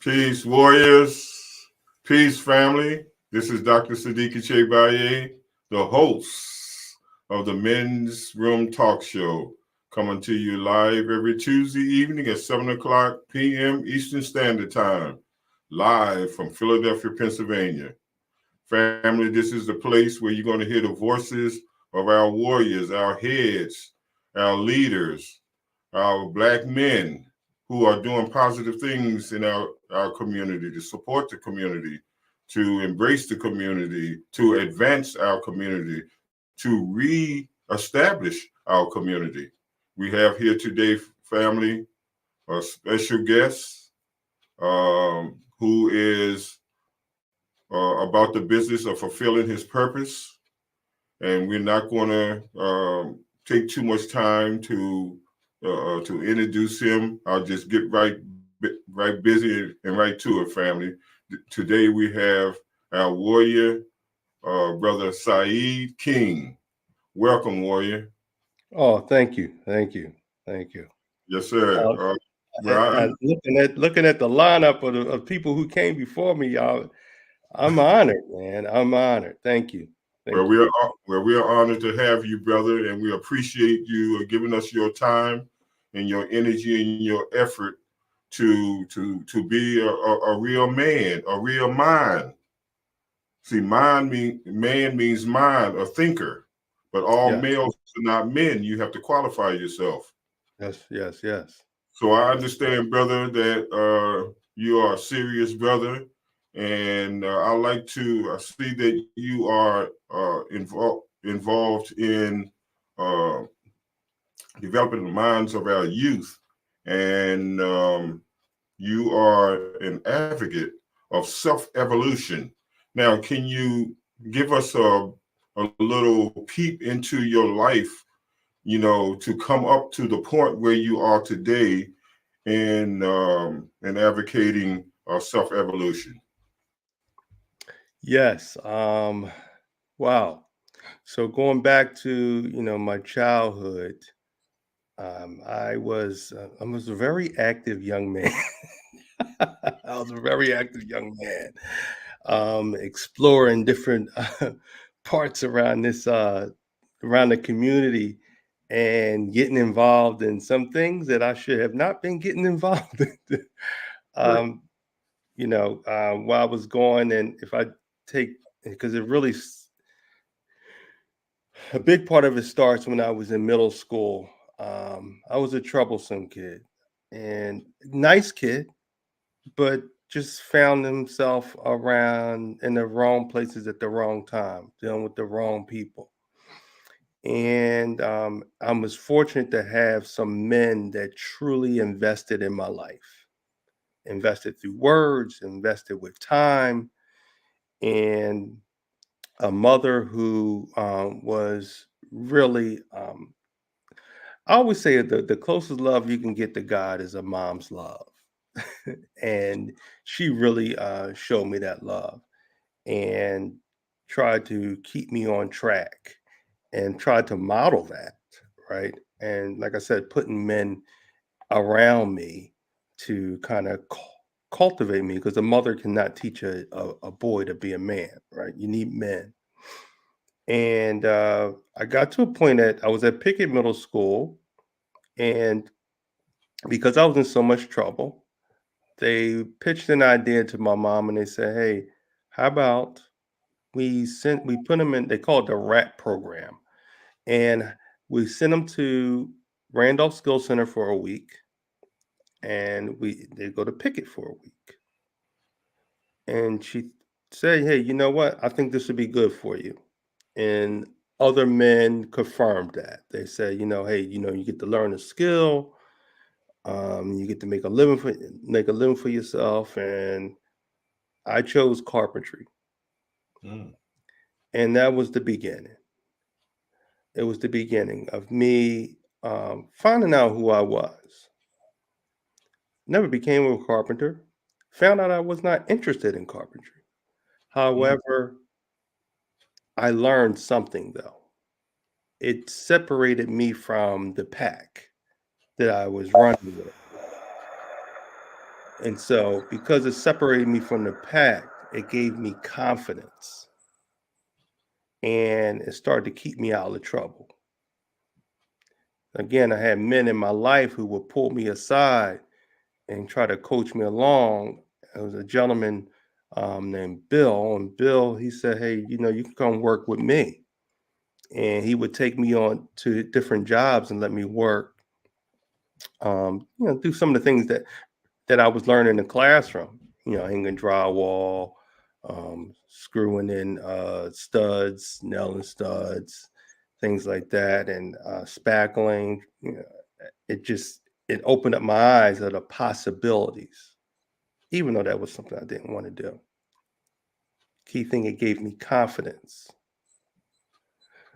Peace, warriors. Peace, family. This is Dr. Sadiki Che Baye, the host of the Men's Room Talk Show, coming to you live every Tuesday evening at 7 o'clock p.m. Eastern Standard Time, live from Philadelphia, Pennsylvania. Family, this is the place where you're going to hear the voices of our warriors, our heads, our leaders, our Black men who are doing positive things in our community, to support the community, to embrace the community, to advance our community, to re-establish our community. We have here today, family, a special guest who is about the business of fulfilling his purpose. And we're not going to take too much time to introduce him. I'll just get right busy and right to it, family. Today we have our warrior, brother Syeed King. Welcome, warrior. Oh, thank you. Yes, sir. Looking at the lineup of people who came before me, y'all, I'm honored, man. I'm honored. Thank you. We are honored to have you, brother, and we appreciate you giving us your time and your energy and your effort to be a real man, a real mind. See, man means mind, a thinker, but all males are not men. You have to qualify yourself. Yes. So I understand, brother, that you are a serious brother. And I like to see that you are involved in developing the minds of our youth. And you are an advocate of self-evolution. Now, can you give us a little peep into your life, to come up to the point where you are today in advocating self-evolution? Yes. Wow. So going back to, my childhood, I was a very active young man. I was a very active young man, exploring different parts around around the community, and getting involved in some things that I should have not been getting involved in. While I was going, and if I take because a big part of it starts when I was in middle school. I was a troublesome kid and nice kid, but just found himself around in the wrong places at the wrong time, dealing with the wrong people. And I was fortunate to have some men that truly invested in my life, invested through words, invested with time, and a mother who was really, I always say the closest love you can get to God is a mom's love. And she really showed me that love and tried to keep me on track and tried to model that, right? And like I said, putting men around me to kind of cultivate me, because a mother cannot teach a boy to be a man, right? You need men. And I got to a point that I was at Pickett Middle School, and because I was in so much trouble, they pitched an idea to my mom and they said, "Hey, how about we put them in, they call it the RAP program, and we sent them to Randolph Skill Center for a week, and we they go to Pickett for a week." And she said, "Hey, you know what? I think this would be good for you." And other men confirmed that. They said, "Hey, you get to learn a skill, you get to make a living for yourself." And I chose carpentry, Mm. and that was the beginning. It was the beginning of me finding out who I was. Never became a carpenter. Found out I was not interested in carpentry. Mm. However, I learned something though. It separated me from the pack that I was running with. And so, because it separated me from the pack, it gave me confidence and it started to keep me out of trouble. Again, I had men in my life who would pull me aside and try to coach me along. There was a gentleman named Bill, and Bill, he said, "Hey, you can come work with me." And he would take me on to different jobs and let me work, do some of the things that I was learning in the classroom, hanging drywall, screwing in studs, nailing studs, things like that, and spackling. It just it opened up my eyes to the possibilities, even though that was something I didn't want to do. Key thing, it gave me confidence.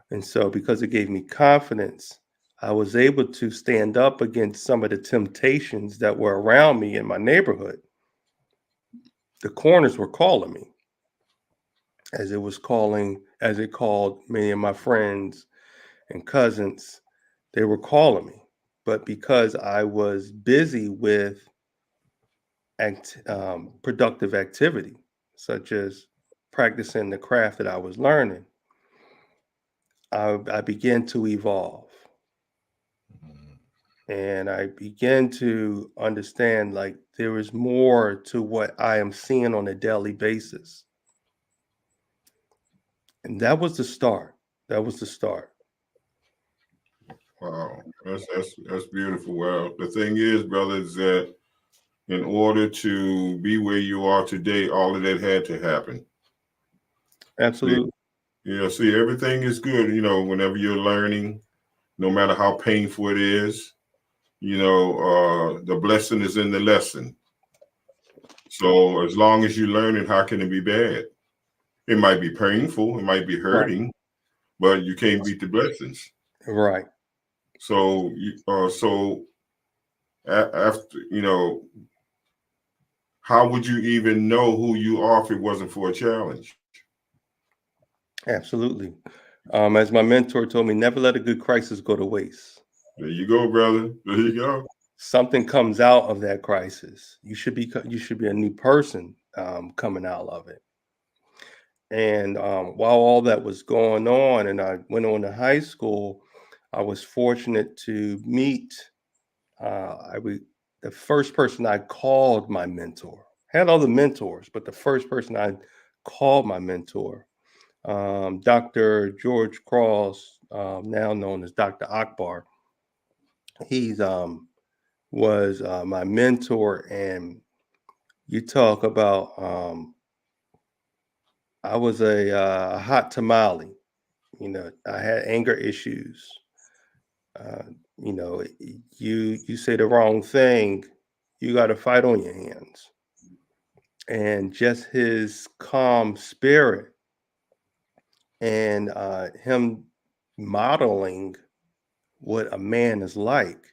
And so, because it gave me confidence, I was able to stand up against some of the temptations that were around me in my neighborhood. The corners were calling me, as it called many of my friends and cousins. They were calling me. But because I was busy with productive activity, such as practicing the craft that I was learning, I began to evolve. Mm. And I began to understand like there is more to what I am seeing on a daily basis. And that was the start. That was the start. Wow, that's beautiful. Well, the thing is, brother, is that in order to be where you are today, all of that had to happen. See, Absolutely. see, everything is good. Whenever you're learning, no matter how painful it is, the blessing is in the lesson. So as long as you're learning, how can it be bad? It might be painful, it might be Right. hurting, but you can't beat the blessings. Right. So, after how would you even know who you are if it wasn't for a challenge? Absolutely. As my mentor told me, never let a good crisis go to waste. There you go, brother. There you go. Something comes out of that crisis. You should be a new person coming out of it. And while all that was going on, and I went on to high school, I was fortunate to meet I would the first person I called my mentor. Had other mentors, but the first person I called my mentor Dr. George Cross, now known as Dr. Akbar, he's was my mentor, and you talk about I was a hot tamale. You know, I had anger issues. Uh, you know, you say the wrong thing, you got a fight on your hands. And just his calm spirit and him modeling what a man is like.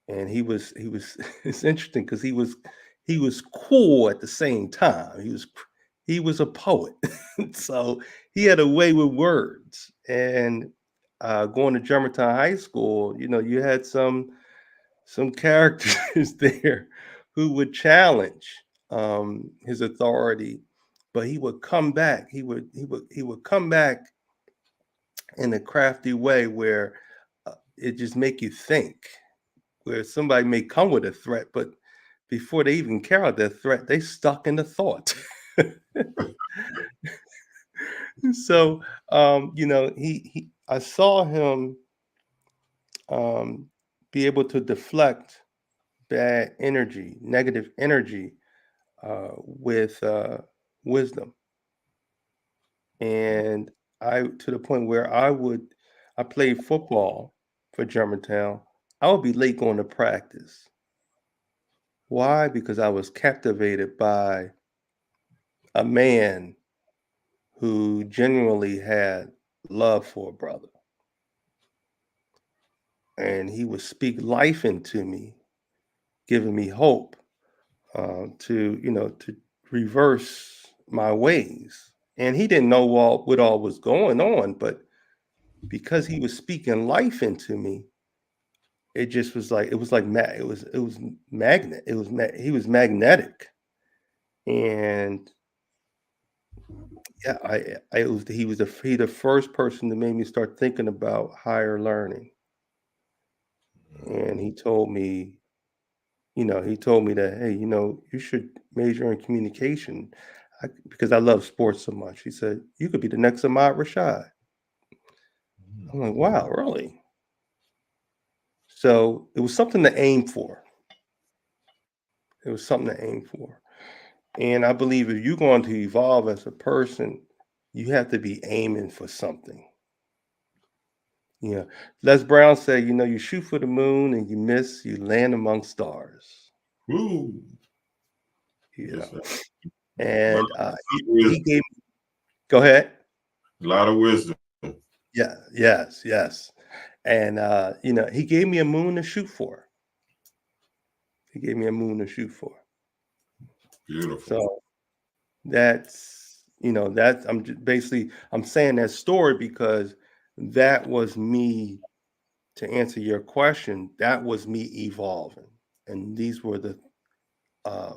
And he was it's interesting because he was cool at the same time. He was a poet. So he had a way with words. And going to Germantown High School, you know, you had some characters there who would challenge his authority, but he would come back. He would come back in a crafty way where it just make you think. Where somebody may come with a threat, but before they even carry out their threat, they stuck in the thought. So you know, he I saw him um, be able to deflect bad energy, negative energy, with wisdom. And I to the point where I played football for Germantown. I would be late going to practice. Why? Because I was captivated by a man who genuinely had love for a brother. And he would speak life into me, giving me hope to, you know, to reverse my ways. And he didn't know what all was going on, but because he was speaking life into me, it just was like it was magnet. He was magnetic, and yeah, he was the first person that made me start thinking about higher learning. And he told me that, hey, you know, you should major in communication, because I love sports so much. He said you could be the next Ahmad Rashad. I'm like, wow, really? So it was something to aim for. It was something to aim for. And I believe if you're going to evolve as a person, you have to be aiming for something. Yeah. Les Brown said, you know, you shoot for the moon and you miss, you land among stars. Woo. You Yes, know. sir. A lot And of he wisdom. gave go ahead. A lot of wisdom. Yeah, yes, yes. And you know, he gave me a moon to shoot for. He gave me a moon to shoot for. Beautiful. So I'm basically I'm saying that story because that was me. To answer your question, that was me evolving, and these were the uh,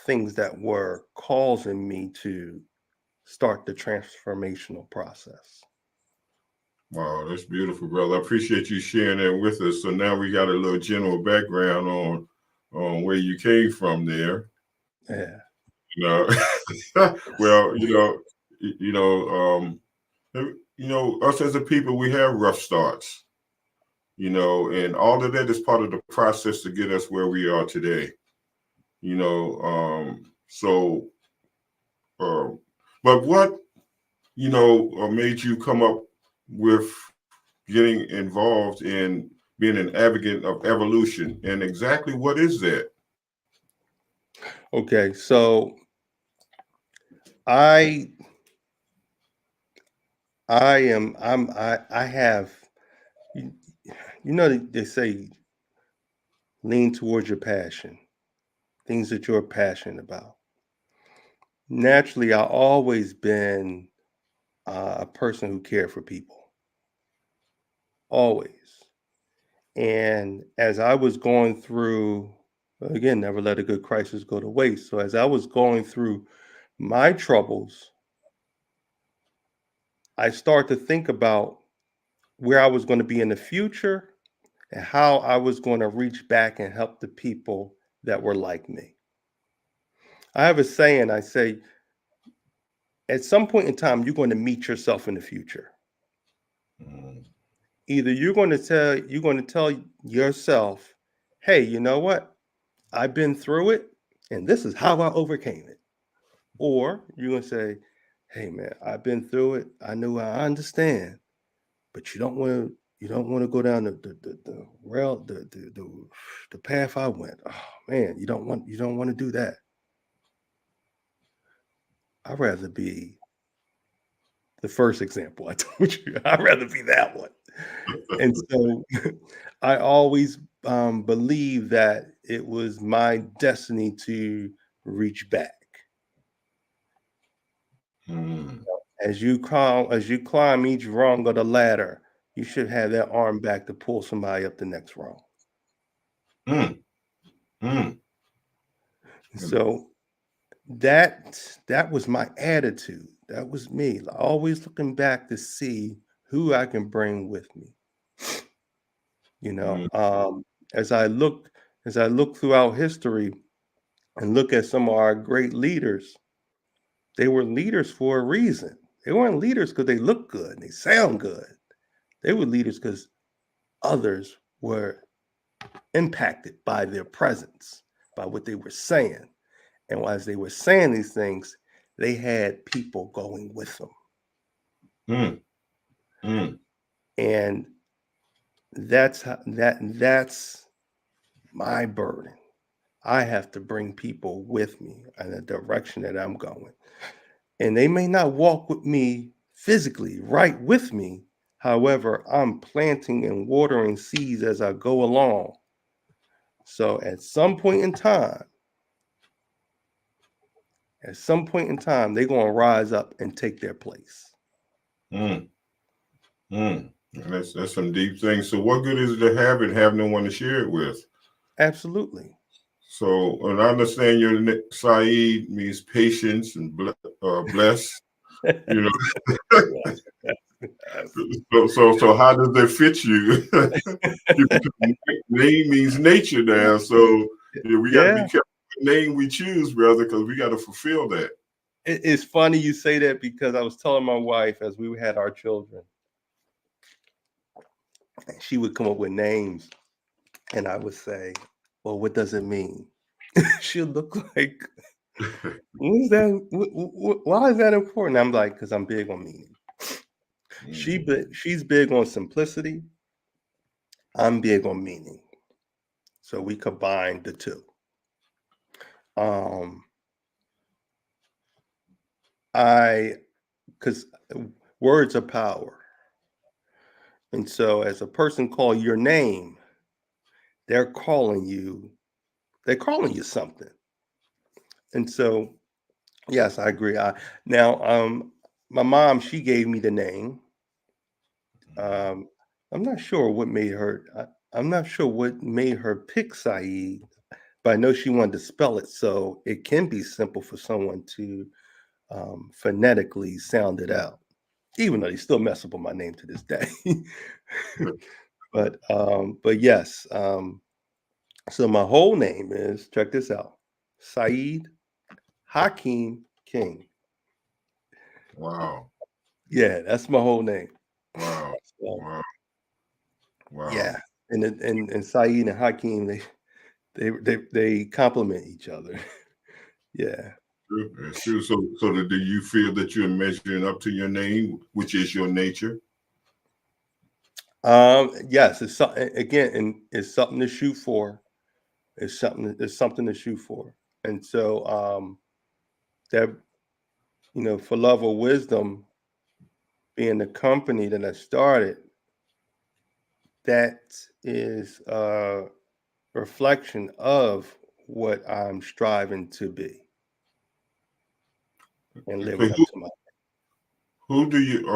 things that were causing me to start the transformational process. Wow, that's beautiful, brother. I appreciate you sharing that with us. So now we got a little general background on where you came from there. Yeah. You know, well, you know, us as a people, we have rough starts. And all of that is part of the process to get us where we are today. So, uh, but what made you come up with getting involved in being an advocate of evolution, and exactly what is that? Okay. So I I am I have you, you know they say lean towards your passion, things that you're passionate about. Naturally, I always been a person who cared for people, always. And as I was going through, again, never let a good crisis go to waste. So as I was going through my troubles, I started to think about where I was going to be in the future and how I was going to reach back and help the people that were like me. I have a saying, I say, at some point in time, you're going to meet yourself in the future. Mm. Either you're going to tell yourself, hey, you know what? I've been through it, and this is how I overcame it. Or you're going to say, hey man, I've been through it. I understand, but you don't want to go down the rail the path I went. Oh man, you don't want to do that. I'd rather be the first example I told you. I'd rather be that one. And so I always believe that it was my destiny to reach back. Mm. As you climb each rung of the ladder, you should have that arm back to pull somebody up the next rung. Mm. Mm. So that was my attitude. That was me. Always looking back to see who I can bring with me. You know, Mm. as I look throughout history and look at some of our great leaders, they were leaders for a reason. They weren't leaders because they look good and they sound good. They were leaders because others were impacted by their presence, by what they were saying. And as they were saying these things, they had people going with them. Mm. Mm. And that's my burden. I have to bring people with me in the direction that I'm going. And they may not walk with me physically, right with me. However, I'm planting and watering seeds as I go along. So at some point in time, they're going to rise up and take their place. Mm. Mm. That's some deep things. So, what good is it to have it, have no one to share it with? Absolutely. So, and I understand your Syeed means patience and bless. You know, so how does that fit you? Name means nature now, so yeah, we got to be Yeah. careful what name we choose, brother, because we got to fulfill that. It's funny you say that because I was telling my wife as we had our children, and she would come up with names, and I would say, "Well, what does it mean?" She'll look like, "What is that? Why is that important?" I'm like, "Because I'm big on meaning." She's big on simplicity. I'm big on meaning. So we combined the two. Um, I because words are power, and so as a person call your name, they're calling you. They're calling you something. And so, yes, I agree. Now, my mom, she gave me the name. Um, I'm not sure what made her. I'm not sure what made her pick Saeed, but I know she wanted to spell it so it can be simple for someone to phonetically sound it out. Even though they still mess up on my name to this day. But yes. So my whole name is, check this out, Syeed Hakeem King. Wow, Yeah, that's my whole name. wow, So, wow, wow. yeah, and Saeed and Hakeem, they complement each other. Yeah. True. That's true. So do you feel that you're measuring up to your name, which is your nature? Yes, it's something again, and it's something to shoot for. It's something to shoot for. And so that for love or wisdom being the company that I started, that is a reflection of what I'm striving to be and Okay, living up to my. who do you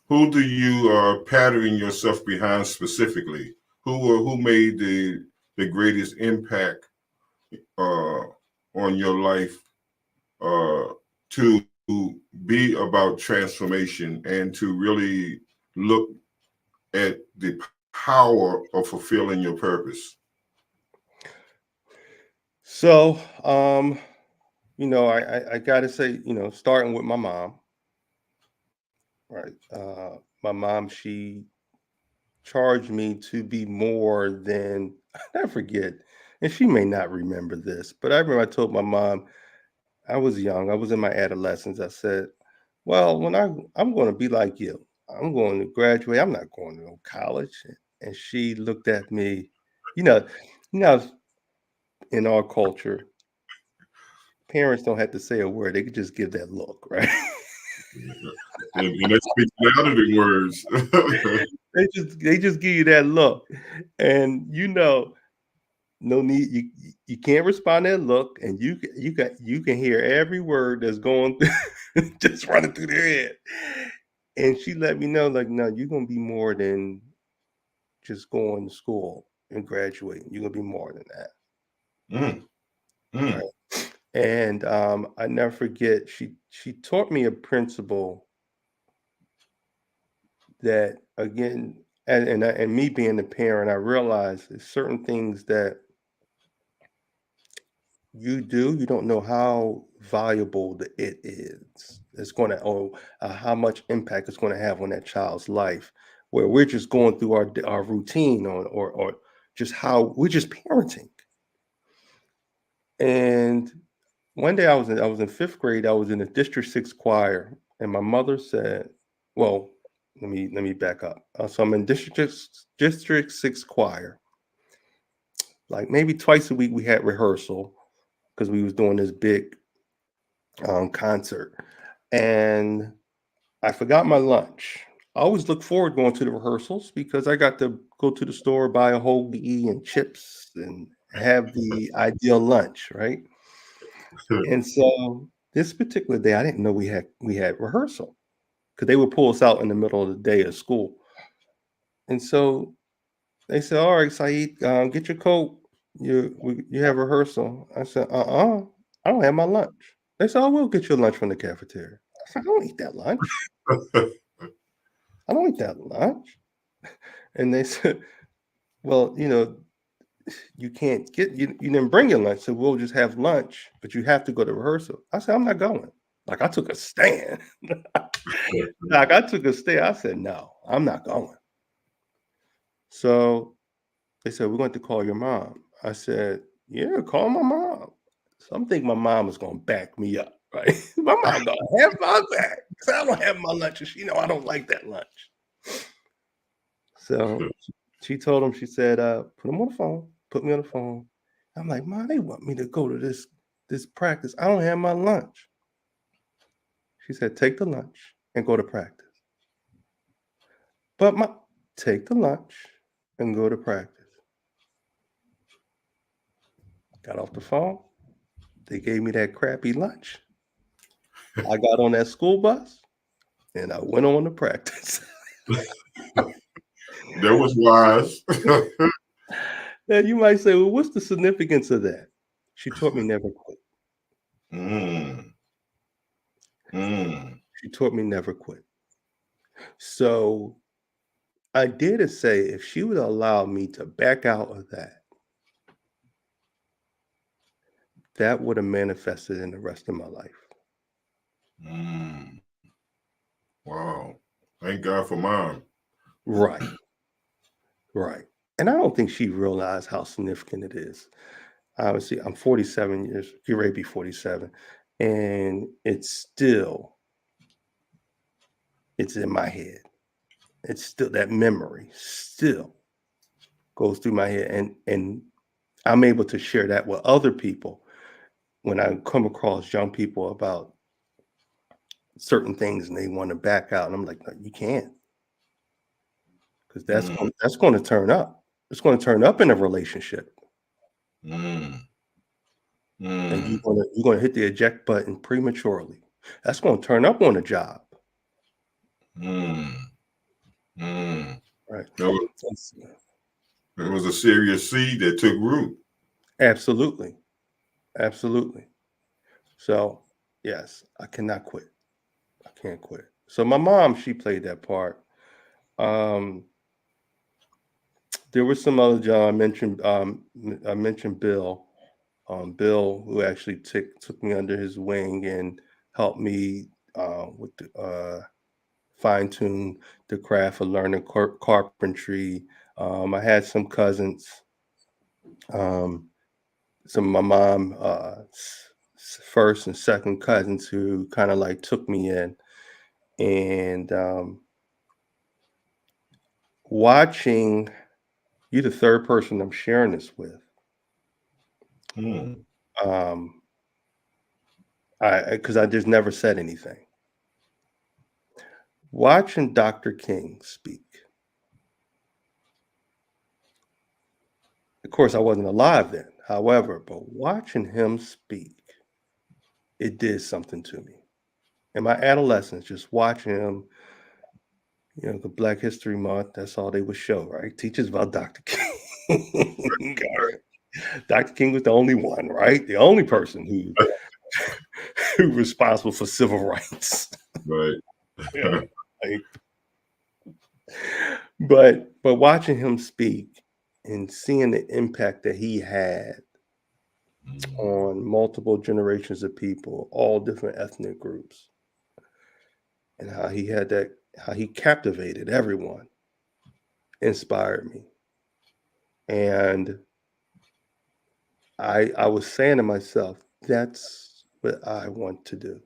who do you pattern yourself behind specifically? Who made the greatest impact uh, on your life to be about transformation and to really look at the power of fulfilling your purpose? So, I gotta say, starting with my mom, right? My mom, she charged me to be more than I forget, and she may not remember this, but I remember I told my mom I was young, I was in my adolescence. I said, "Well, I'm going to be like you. I'm going to graduate. I'm not going to no college." And she looked at me, you know, you know, in our culture, parents don't have to say a word; they could just give that look, right? And that speaks louder than words. They just give you that look, and no need. You can't respond to that look, and you can hear every word that's going through, just running through their head. And she let me know, like, no, you're gonna be more than just going to school and graduating. You're gonna be more than that, Mm, mm. right? And I never forget. She taught me a principle that, again, and me being a parent, I realized there's certain things that you don't know how valuable it is. It's going to, or how much impact it's going to have on that child's life. Where we're just going through our routine, or just how we're just parenting. And one day I was in fifth grade. I was in the District 6 choir, and my mother said, "Well, let me back up. So I'm in District 6 choir. Like maybe twice a week we had rehearsal because we was doing this big concert, and I forgot my lunch. I always look forward going to the rehearsals because I got to go to the store, buy a hoagie and chips, and have the ideal lunch, right? And so this particular day, I didn't know we had rehearsal because they would pull us out in the middle of the day of school. And so they said, "All right, Saeed, get your coat. You have rehearsal." I said, I don't have my lunch." They said, "Oh, we'll get your lunch from the cafeteria." I said, "I don't eat that lunch. I don't eat that lunch." And they said, "Well, you can't you didn't bring your lunch, so we'll just have lunch, but you have to go to rehearsal." I said, "I'm not going." Like I took a stand. Like I took a stand. I said, "No, I'm not going." So they said, "We're going to call your mom." I said, "Yeah, call my mom." So I'm thinking my mom is going to back me up, right? My mom going to have my back because I don't have my lunch, and she know I don't like that lunch. So she told him, she said, "Put him on the phone. Put me on the phone." I'm like, "Mom, they want me to go to this practice. I don't have my lunch." She said, "Take the lunch and go to practice." But my take the lunch and go to practice. Got off the phone. They gave me that crappy lunch. I got on that school bus and I went on to practice. That was wise. Now you might say, "Well, what's the significance of that?" She taught me never quit. Mm, mm. She taught me never quit. So I dare to say, if she would allow me to back out of that, that would have manifested in the rest of my life. Mm. Wow. Thank God for mom. Right, right. And I don't think she realized how significant it is. Obviously, I'm 47 years, get ready to be 47, and it's in my head. It's still that memory still goes through my head, and I'm able to share that with other people when I come across young people about certain things and they want to back out, and I'm like, "No, you can't, because Mm, that's going to turn up. It's going to turn up in a relationship, mm, and mm, you're gonna hit the eject button prematurely. That's going to turn up on a job, mm, mm. right?" That was, It's- it was a serious seed that took root. Absolutely, absolutely. So yes, I cannot quit. I can't quit. So my mom, she played that part. Um, there was some other John I mentioned. I mentioned Bill. Bill, who actually took me under his wing and helped me with the, fine tune the craft of learning carpentry. I had some cousins, um, some of my mom first and second cousins who kind of like took me in, and watching you, the third person I'm sharing this with. Mm. Um, because I just never said anything. Watching Dr. King speak. Of course, I wasn't alive then. However, but watching him speak, it did something to me. In my adolescence, just watching him, the Black History Month, that's all they would show, right? Teaches about Dr. King. Dr. King was the only one, right? The only person who responsible for civil rights. Right. Yeah. Like, but watching him speak and seeing the impact that he had on multiple generations of people, all different ethnic groups, and how he captivated everyone, inspired me. And I was saying to myself, that's what I want to do.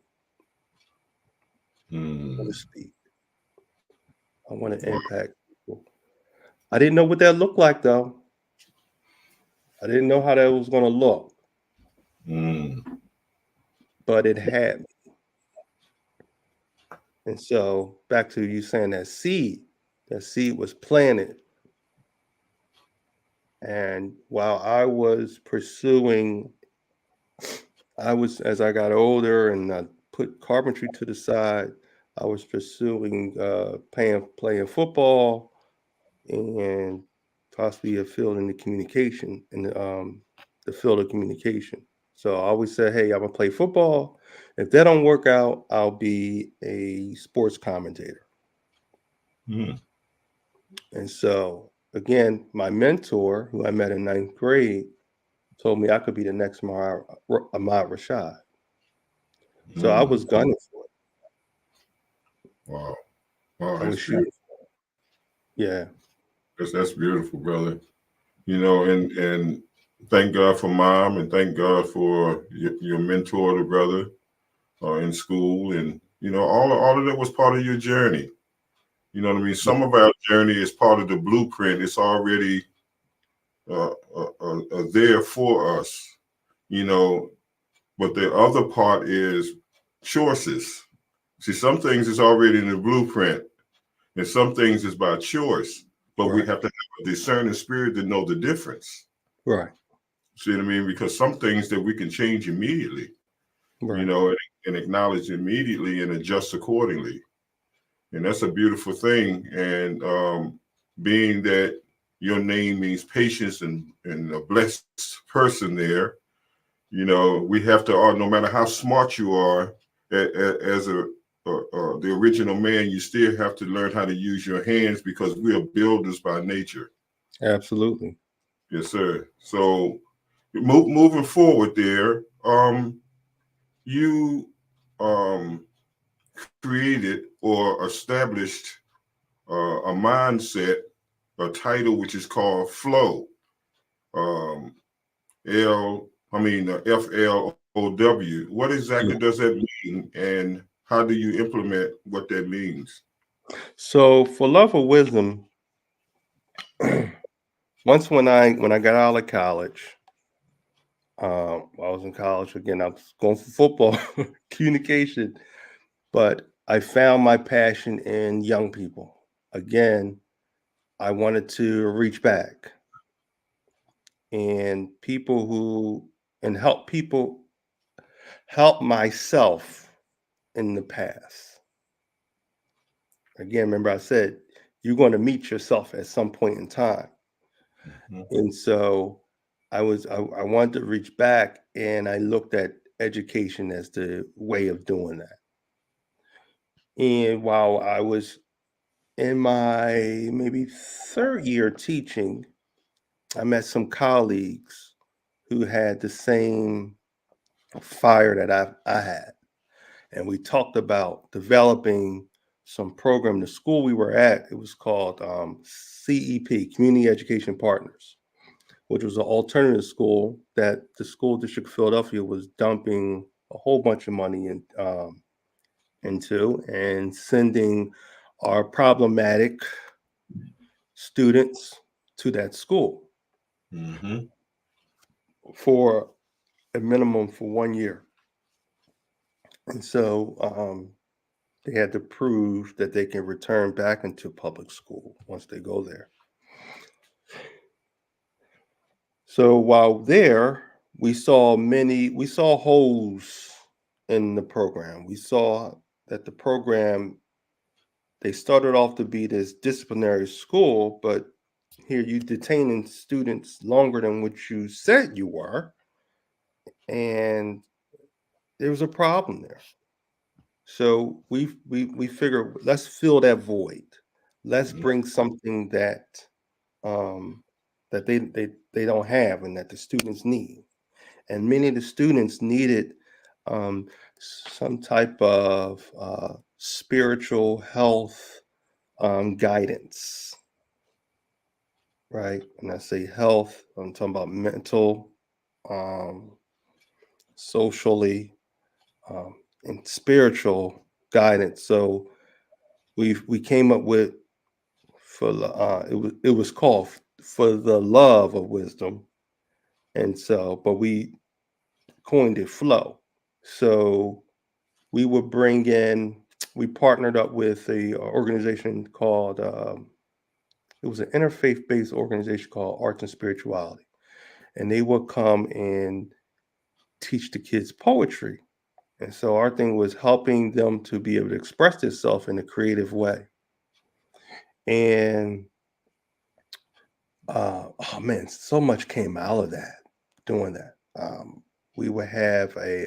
I want to speak. I want to impact people. I didn't know what that looked like though. I didn't know how that was going to look, but it had me. And so back to you saying that seed was planted. And while I was pursuing, as I got older and I put carpentry to the side, I was pursuing playing football and possibly a field in the communication, in the field of communication. So I always said, hey, I'm gonna play football. If that don't work out, I'll be a sports commentator. And so again, my mentor, who I met in ninth grade, told me I could be the next Ahmad Rashad. So I was gunning for it. Wow. Wow, I that's was shooting. Yeah. That's beautiful, brother. And thank God for mom, and thank God for your mentor, the brother, in school, and all of that was part of your journey. You know what I mean? Some of our journey is part of the blueprint. It's already there for us, you know. But the other part is choices. See, some things is already in the blueprint, and some things is by choice. But we Right. have to have a discerning spirit to know the difference. Right. See what I mean? Because some things that we can change immediately, Right. and acknowledge immediately and adjust accordingly. And that's a beautiful thing. And being that your name means patience and a blessed person there, we have to, no matter how smart you are as the original man, you still have to learn how to use your hands because we are builders by nature. Absolutely. Yes, sir. So moving forward there, you created or established a mindset, a title which is called Flow. Um, FLOW. What exactly Yeah. does that mean, and how do you implement what that means? So for love of wisdom, once when I got out of college, I was in college again. I was going for football, communication, but I found my passion in young people. Again, I wanted to reach back and help myself in the past. Again, remember I said you're going to meet yourself at some point in time. And so I wanted to reach back, and I looked at education as the way of doing that. And while I was in my maybe third year teaching, I met some colleagues who had the same fire that I had. And we talked about developing some program. The school we were at, it was called CEP, Community Education Partners, which was an alternative school that the school district of Philadelphia was dumping a whole bunch of money into and sending our problematic students to that school Mm-hmm. for a minimum for 1 year. And so they had to prove that they can return back into public school once they go there. So while there, we saw holes in the program. We saw that the program, they started off to be this disciplinary school, but here you detaining students longer than what you said you were, and there was a problem there. So we figured, let's fill that void. Let's bring something that um, that they don't have and that the students need. And many of the students needed um, some type of spiritual health guidance, right? And I say health, I'm talking about mental, um, socially, um, and spiritual guidance. So we came up with it was called for the love of wisdom, and so but we coined it flow. So we would bring in we partnered up with a organization called it was an interfaith based organization called Arts and Spirituality, and they would come and teach the kids poetry. And so our thing was helping them to be able to express themselves in a creative way. And oh man, so much came out of that doing that. We would have a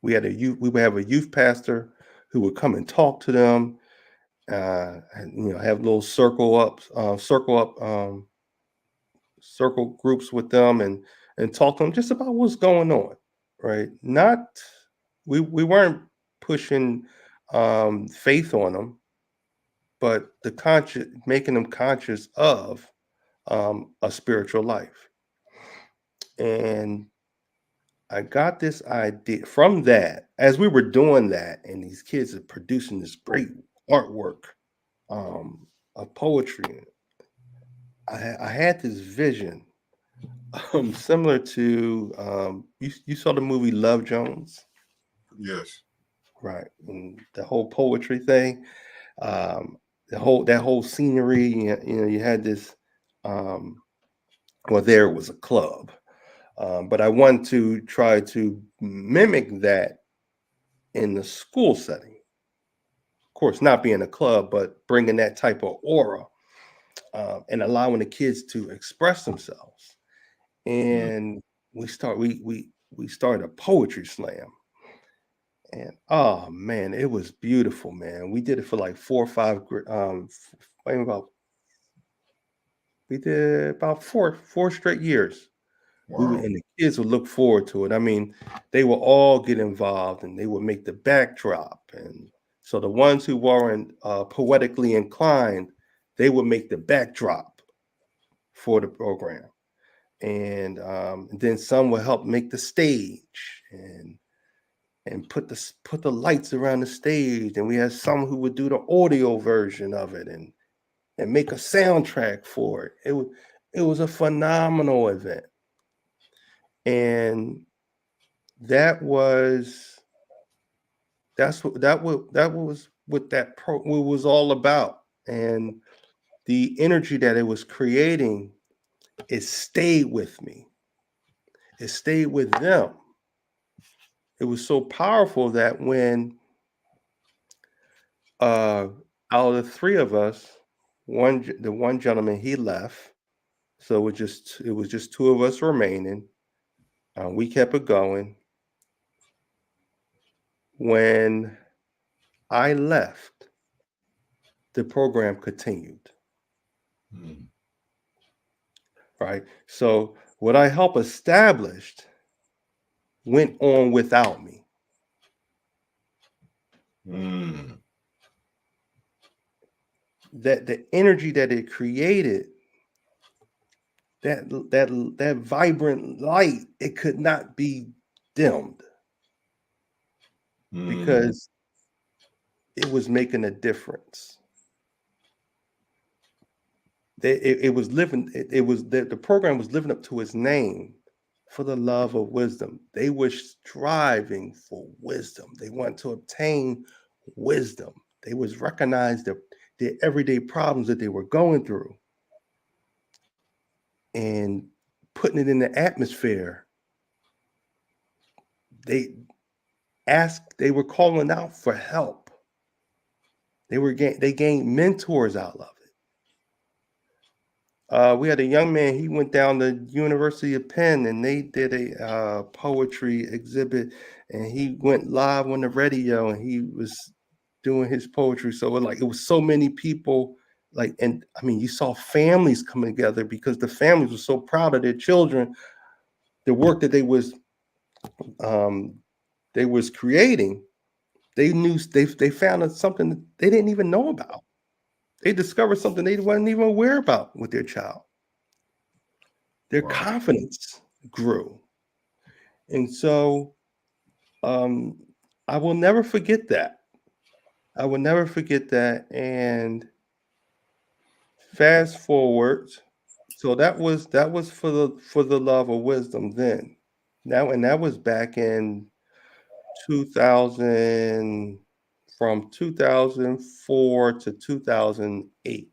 we would have a youth pastor who would come and talk to them, and, have little circle groups with them and talk to them just about what's going on, right? Not we weren't pushing faith on them, but the conscious making them conscious of a spiritual life. And I got this idea from that as we were doing that, and these kids are producing this great artwork um, of poetry. I had this vision, similar to you saw the movie Love Jones, Yes. right? And the whole poetry thing, um, that whole scenery. You had this. Um, well, there was a club, but I want to try to mimic that in the school setting. Of course, not being a club, but bringing that type of aura and allowing the kids to express themselves. Mm. And we started a poetry slam, and oh man, it was beautiful, man. We did it for like 4 or 5 maybe about we did about four straight years. Wow. And the kids would look forward to it. I mean, they would all get involved and they would make the backdrop. And so the ones who weren't poetically inclined, they would make the backdrop for the program. And then some would help make the stage and put the lights around the stage. And we had some who would do the audio version of it and make a soundtrack for it. It was a phenomenal event. And that was that was what what was all about. And the energy that it was creating, it stayed with me. It stayed with them. It was so powerful that when uh out of the three of us, the one gentleman, he left. So it was just two of us remaining. We kept it going. When I left, the program continued. Mm. Right. So what I helped establish went on without me. That the energy that it created, that vibrant light, it could not be dimmed because it was making a difference. It was living. It was the program was living up to its name, for the love of wisdom. They were striving for wisdom. They wanted to obtain wisdom. They was recognized their everyday problems that they were going through and putting it in the atmosphere. They they were calling out for help. They gained mentors out of it. We had a young man, he went down to University of Penn and they did a poetry exhibit, and he went live on the radio and he was doing his poetry. So it was so many people, and I mean, you saw families coming together because the families were so proud of their children, the work that they was creating. They knew they found out something that they didn't even know about. They discovered something they wasn't even aware about with their child. Their confidence grew. And so I will never forget that. I will never forget that. And fast forward, so that was for the love of wisdom then. That was back in 2000, from 2004 to 2008,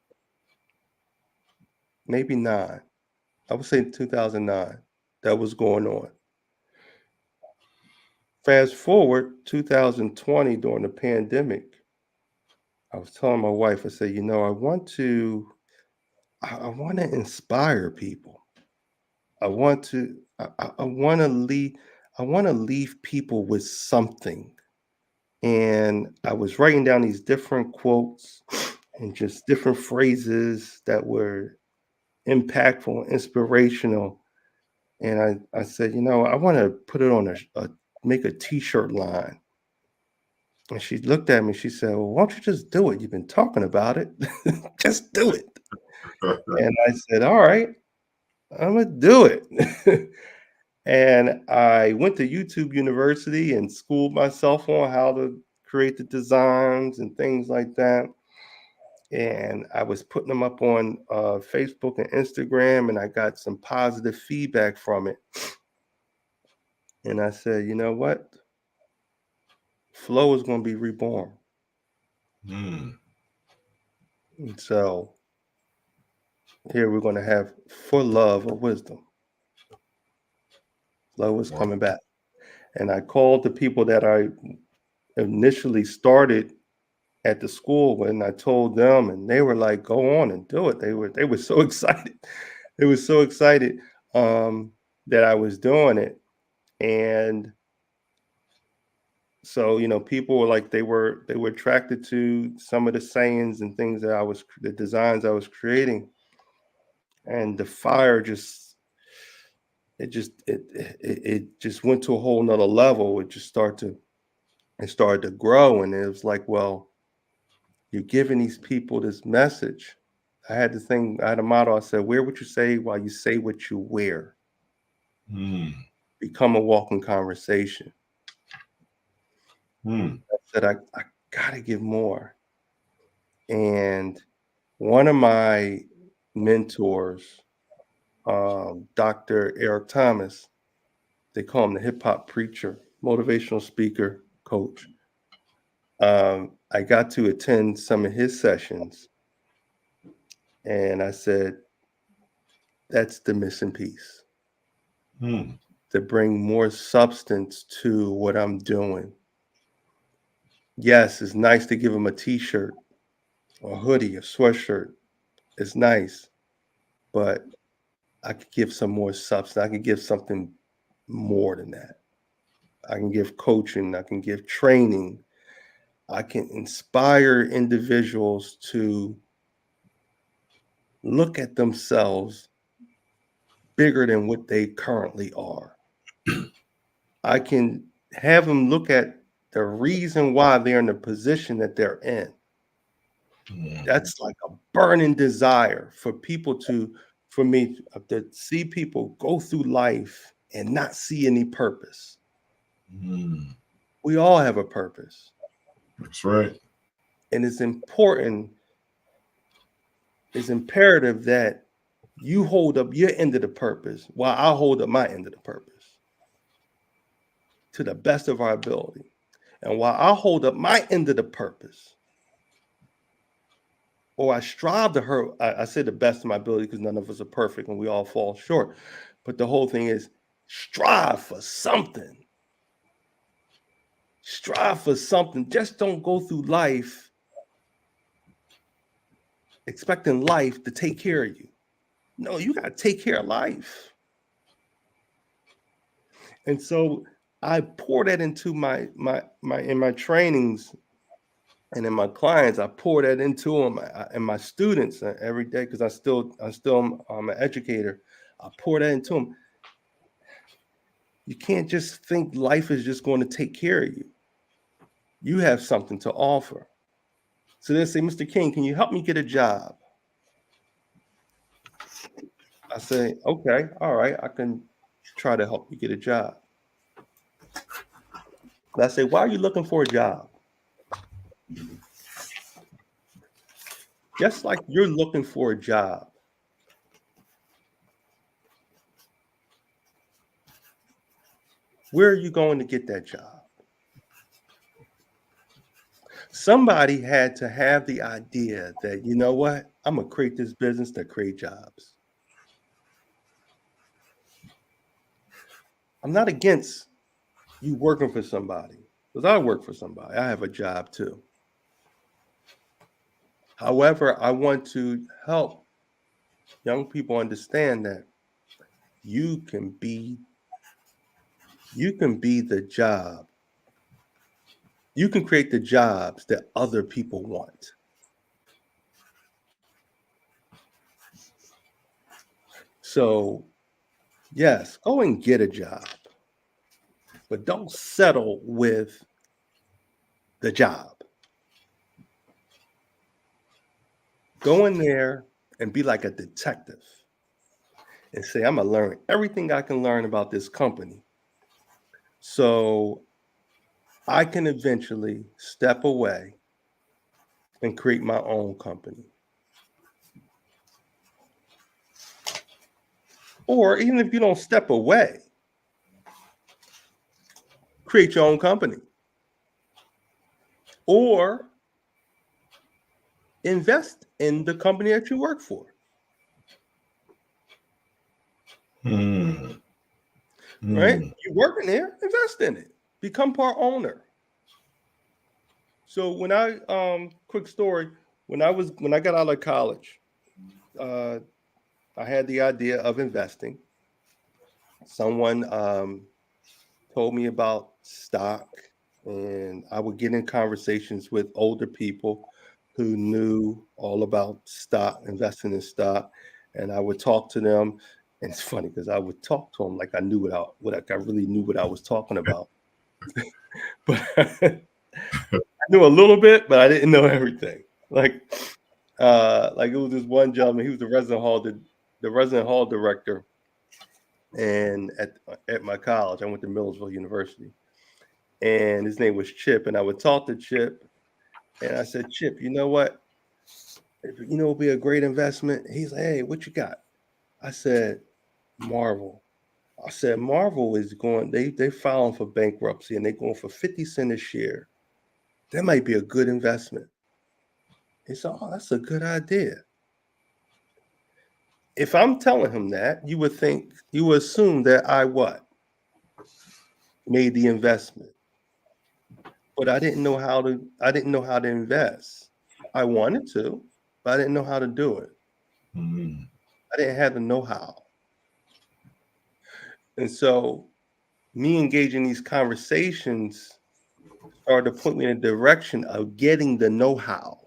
maybe 9. I would say 2009. That was going on. Fast forward 2020 during the pandemic, I was telling my wife, I said, I want to inspire people. I want to leave people with something. And I was writing down these different quotes and just different phrases that were impactful and inspirational. And I said, I want to put it on make a t-shirt line. And she looked at me, she said, well, why don't you just do it? You've been talking about it. Just do it. And I said, all right, I'm going to do it. And I went to YouTube University and schooled myself on how to create the designs and things like that. And I was putting them up on Facebook and Instagram, and I got some positive feedback from it. And I said, you know what? Flow is going to be reborn. And so here we're going to have For Love of Wisdom. Flow is coming back. And I called the people that I initially started at the school, and I told them, and they were like, go on and do it. They were so excited. They were so excited that I was doing it. And so, people were like, they were attracted to some of the sayings and things that the designs I was creating. And the fire it just went to a whole nother level. It started to grow. And it was like, well, you're giving these people this message. I had a motto. I said, wear what you say while you say what you wear. Become a walking conversation. I said, I gotta give more. And one of my mentors, Dr. Eric Thomas, they call him the hip hop preacher, motivational speaker, coach. I got to attend some of his sessions, and I said, that's the missing piece. To bring more substance to what I'm doing. Yes, it's nice to give them a t-shirt, a hoodie, a sweatshirt. It's nice, but I could give some more substance. I could give something more than that. I can give coaching. I can give training. I can inspire individuals to look at themselves bigger than what they currently are. I can have them look at the reason why they're in the position that they're in. That's like a burning desire for me to see people go through life and not see any purpose. We all have a purpose. That's right. And it's imperative that you hold up your end of the purpose while I hold up my end of the purpose to the best of our ability. And while I hold up my end of the purpose, or I strive to I say the best of my ability because none of us are perfect and we all fall short. But the whole thing is strive for something. Strive for something. Just don't go through life expecting life to take care of you. No, you got to take care of life. And so I pour that into my trainings and in my clients. I pour that into them and my students every day because I'm still an educator. I pour that into them. You can't just think life is just going to take care of you. You have something to offer. So they say, Mr. King, can you help me get a job? I say, okay, all right, I can try to help you get a job. I say, why are you looking for a job? Just like you're looking for a job. Where are you going to get that job? Somebody had to have the idea that, you know what, I'm going to create this business to create jobs. I'm not against you working for somebody, because I work for somebody. I have a job too. However, I want to help young people understand that you can be the job. You can create the jobs that other people want. So, yes, go and get a job, but don't settle with the job. Go in there and be like a detective and say, I'm going to learn everything I can learn about this company so I can eventually step away and create my own company. Or even if you don't step away, create your own company. Or invest in the company that you work for. Right? You're working there, invest in it. Become part owner. So when quick story, when I got out of college, I had the idea of investing. Someone told me about stock, and I would get in conversations with older people who knew all about stock, investing in stock, and I would talk to them. And it's funny because I would talk to them like I knew I really knew what I was talking about. But I knew a little bit, but I didn't know everything. Like it was this one gentleman. He was the resident hall director, and at my college, I went to Millersville University, and his name was Chip. And I would talk to Chip, and I said, Chip, you know what? It'd be a great investment. He's like, hey, what you got? I said, Marvel. I said, Marvel is going. They filing for bankruptcy, and they're going for 50 cents a share. That might be a good investment. He said, oh, that's a good idea. If I'm telling him that, you would assume that I made the investment. But I didn't know how to invest. I wanted to, but I didn't know how to do it. I didn't have the know-how. And so me engaging these conversations started to point me in the direction of getting the know-how.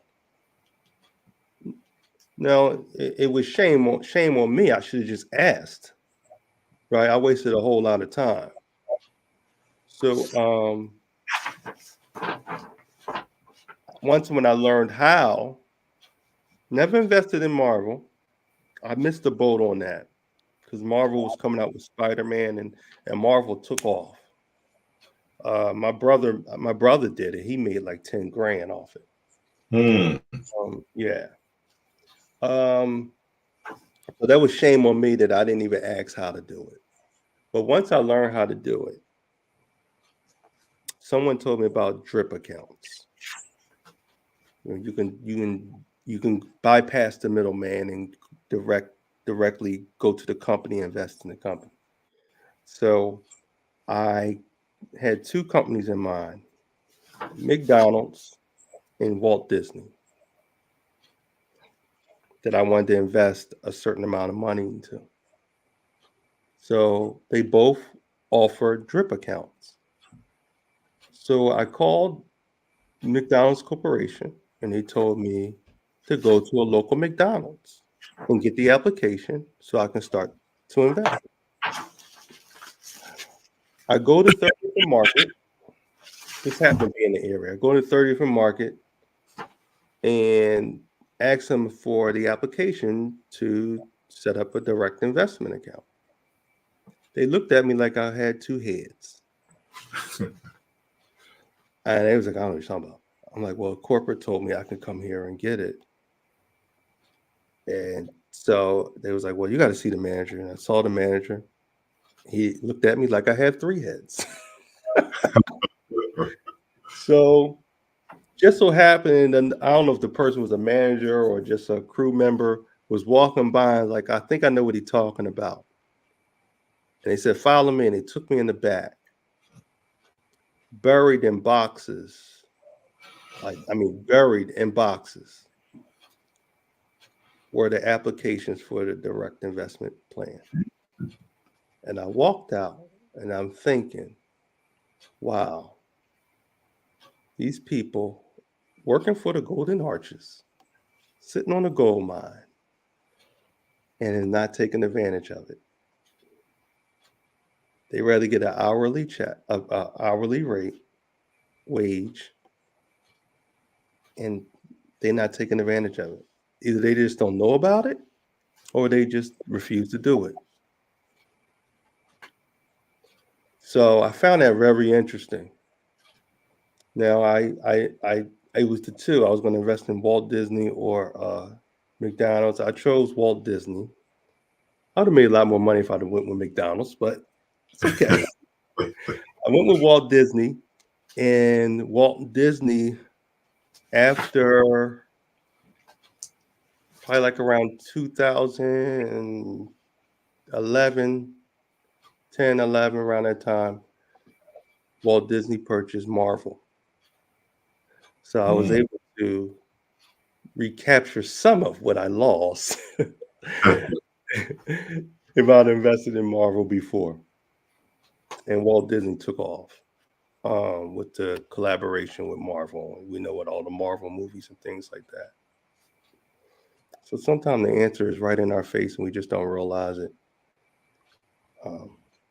Now, it was shame on me. I should have just asked. right? I wasted a whole lot of time. So once when I learned how, never invested in Marvel. I missed the boat on that because Marvel was coming out with Spider-Man and Marvel took off. My brother did it. He made like 10 grand off it. Yeah. So that was shame on me that I didn't even ask how to do it. But once I learned how to do it, someone told me about drip accounts. You can bypass the middleman and directly go to the company, invest in the company. So I had two companies in mind, McDonald's and Walt Disney, that I wanted to invest a certain amount of money into. So they both offered drip accounts. So I called McDonald's Corporation and they told me to go to a local McDonald's and get the application so I can start to invest. I go to 30th and Market. This happened to be in the area. I go to 30th and Market and ask them for the application to set up a direct investment account. They looked at me like I had two heads. And they was like, I don't know what you're talking about. I'm like, well, corporate told me I could come here and get it. And so they was like, well, you got to see the manager. And I saw the manager. He looked at me like I had three heads. So just so happened, and I don't know if the person was a manager or just a crew member, was walking by and like, I think I know what he's talking about. And they said, follow me. And they took me in the back, buried in boxes. Buried in boxes were the applications for the direct investment plan. And I walked out and I'm thinking, wow, these people working for the Golden Arches, sitting on a gold mine, and not taking advantage of it. They rather get an hourly hourly rate, wage, and they're not taking advantage of it. Either they just don't know about it, or they just refuse to do it. So I found that very interesting. Now I was the two. I was going to invest in Walt Disney or McDonald's. I chose Walt Disney. I would have made a lot more money if I'd have went with McDonald's, but it's okay. I went with Walt Disney, and Walt Disney, after probably like around 2011, 10, 11, around that time, Walt Disney purchased Marvel. So I was able to recapture some of what I lost if I'd invested in Marvel before. And Walt Disney took off with the collaboration with Marvel. We know what all the Marvel movies and things like that. So sometimes the answer is right in our face and we just don't realize it.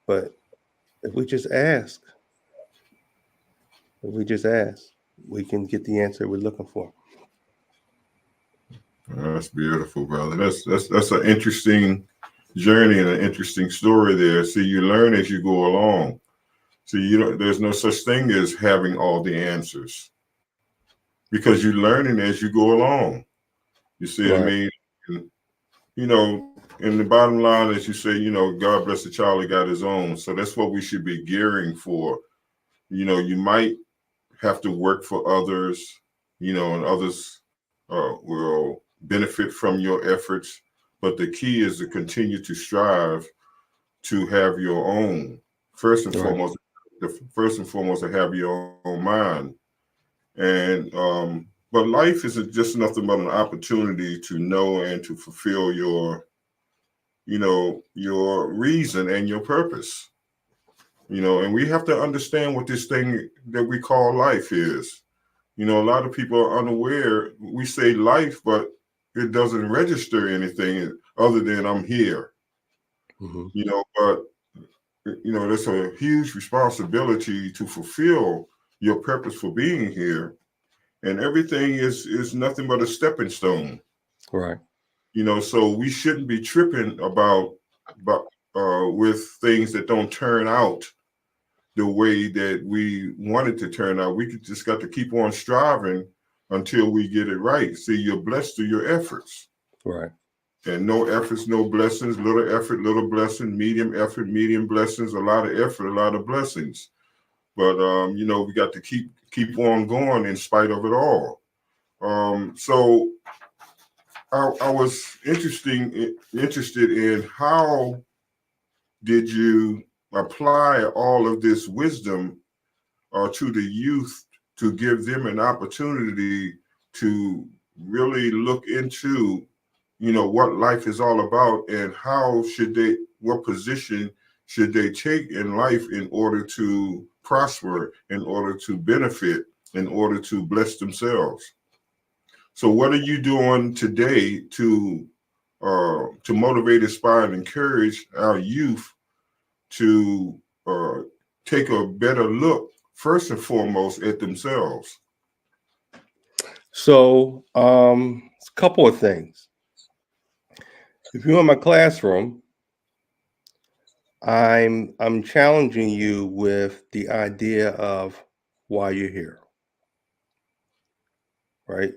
But if we just ask, we can get the answer we're looking for. That's beautiful, brother. That's an interesting journey and an interesting story there. See, you learn as you go along. See, there's no such thing as having all the answers because you're learning as you go along. You see what I mean? And, and the bottom line, as you say, God bless the child, he got his own. So that's what we should be gearing for. You might have to work for others, and others will benefit from your efforts. But the key is to continue to strive to have your own. First and foremost, to have your own mind. And but life isn't just nothing but an opportunity to know and to fulfill your reason and your purpose. And we have to understand what this thing that we call life is. A lot of people are unaware. We say life, but it doesn't register anything other than I'm here. But that's a huge responsibility to fulfill your purpose for being here. And everything is nothing but a stepping stone. Right. So we shouldn't be tripping about with things that don't turn out the way that we want it to turn out. We just got to keep on striving until we get it right. See, you're blessed through your efforts. Right. And no efforts, no blessings. Little effort, little blessing. Medium effort, medium blessings. A lot of effort, a lot of blessings. But we got to keep on going in spite of it all. So I was interested in how did you apply all of this wisdom to the youth to give them an opportunity to really look into what life is all about, and what position should they take in life in order to prosper, in order to benefit, in order to bless themselves. So what are you doing today to motivate, inspire, and encourage our youth to uh, take a better look, first and foremost, at themselves? So, it's a couple of things. If you're in my classroom, I'm challenging you with the idea of why you're here, right?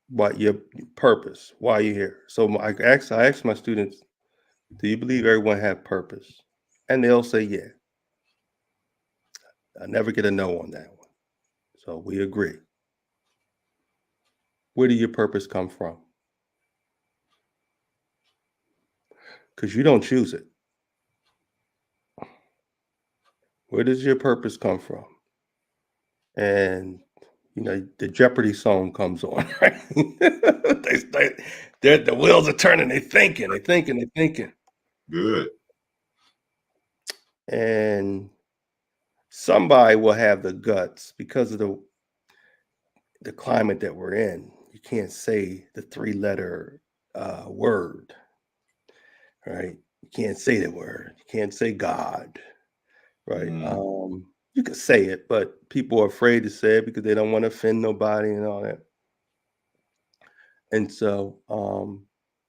What your purpose, why you're here. So I ask my students, do you believe everyone have purpose? And they'll say, yeah. I never get a no on that one. So we agree. Where do your purpose come from? Because you don't choose it. Where does your purpose come from? And the Jeopardy song comes on, right? The wheels are turning. They're thinking. Good. And somebody will have the guts because of the climate that we're in. You can't say the three-letter word, right? You can't say the word. You can't say God, right? You can say it, but people are afraid to say it because they don't want to offend nobody and all that. And so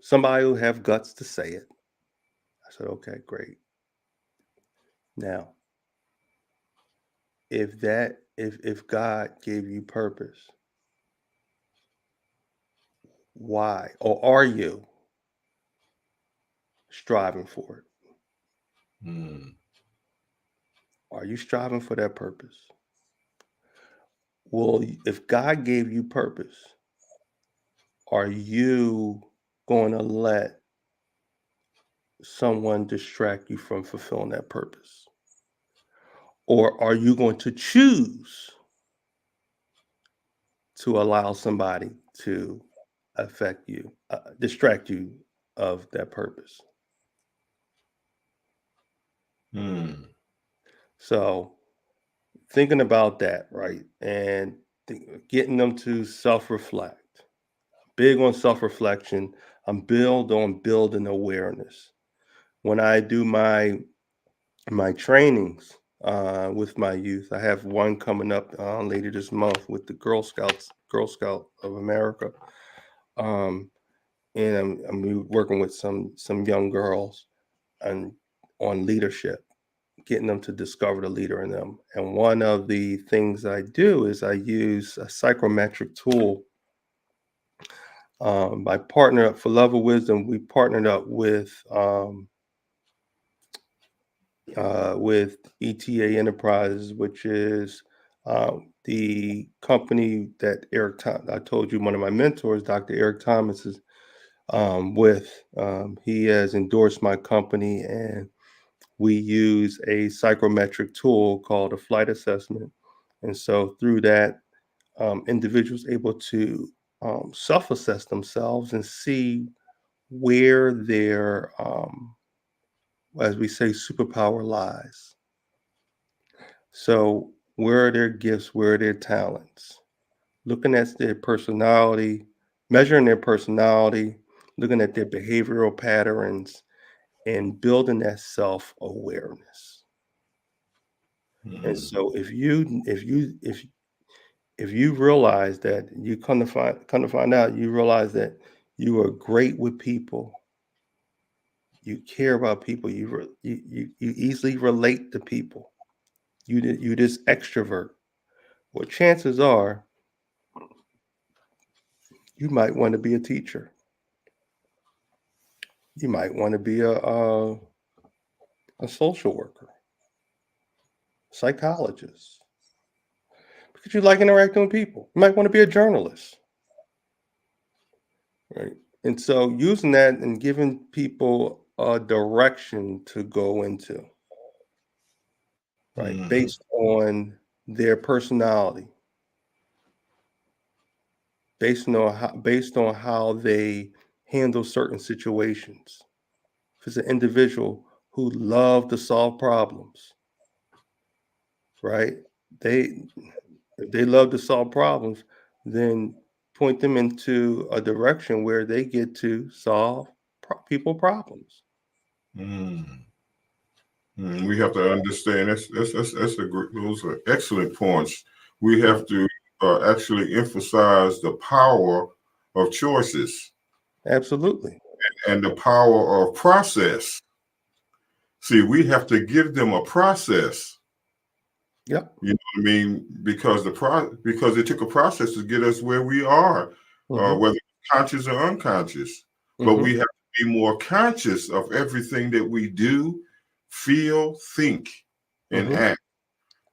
somebody will have guts to say it. I said, okay, great. Now, if God gave you purpose, why or are you striving for it? Are you striving for that purpose? Well, if God gave you purpose, are you going to let someone distract you from fulfilling that purpose? Or are you going to choose to allow somebody to affect you, distract you of that purpose? So thinking about that, right? And getting them to self-reflect. Big on self-reflection. I'm big on building awareness. When I do my trainings with my youth, I have one coming up later this month with the Girl Scout of America, and I'm working with some young girls and on leadership, getting them to discover the leader in them. And one of the things I do is I use a psychometric tool. I partner up for Love of Wisdom. We partnered up with ETA Enterprises, which is the company that I told you, one of my mentors, Dr. Eric Thomas, is with. He has endorsed my company, and we use a psychometric tool called a flight assessment. And so through that, individuals able to self-assess themselves and see where their, as we say, superpower lies. So where are their gifts? Where are their talents? Looking at their personality, measuring their personality, looking at their behavioral patterns, and building that self-awareness. And Mm. so if you realize that you come to find out, you realize that you are great with people, you care about people, you easily relate to people, you this extrovert. Well, chances are you might want to be a teacher. You might want to be a social worker, psychologist, because you like interacting with people. You might want to be a journalist, right? And so using that and giving people a direction to go into, right, Mhm. based on their personality, based on how they handle certain situations. If it's an individual who love to solve problems, right? They if they love to solve problems, then point them into a direction where they get to solve people problems. Mm. We have to understand that's those are excellent points. We Mhm. have to actually emphasize the power of choices Absolutely. and the power of process. See, we have to give them a process. Yep. You know what I mean? Because because it took a process to get us where we are, Hmm. whether conscious or unconscious. But Hmm. we have to be more conscious of everything that we do, feel, think, and Hmm. act.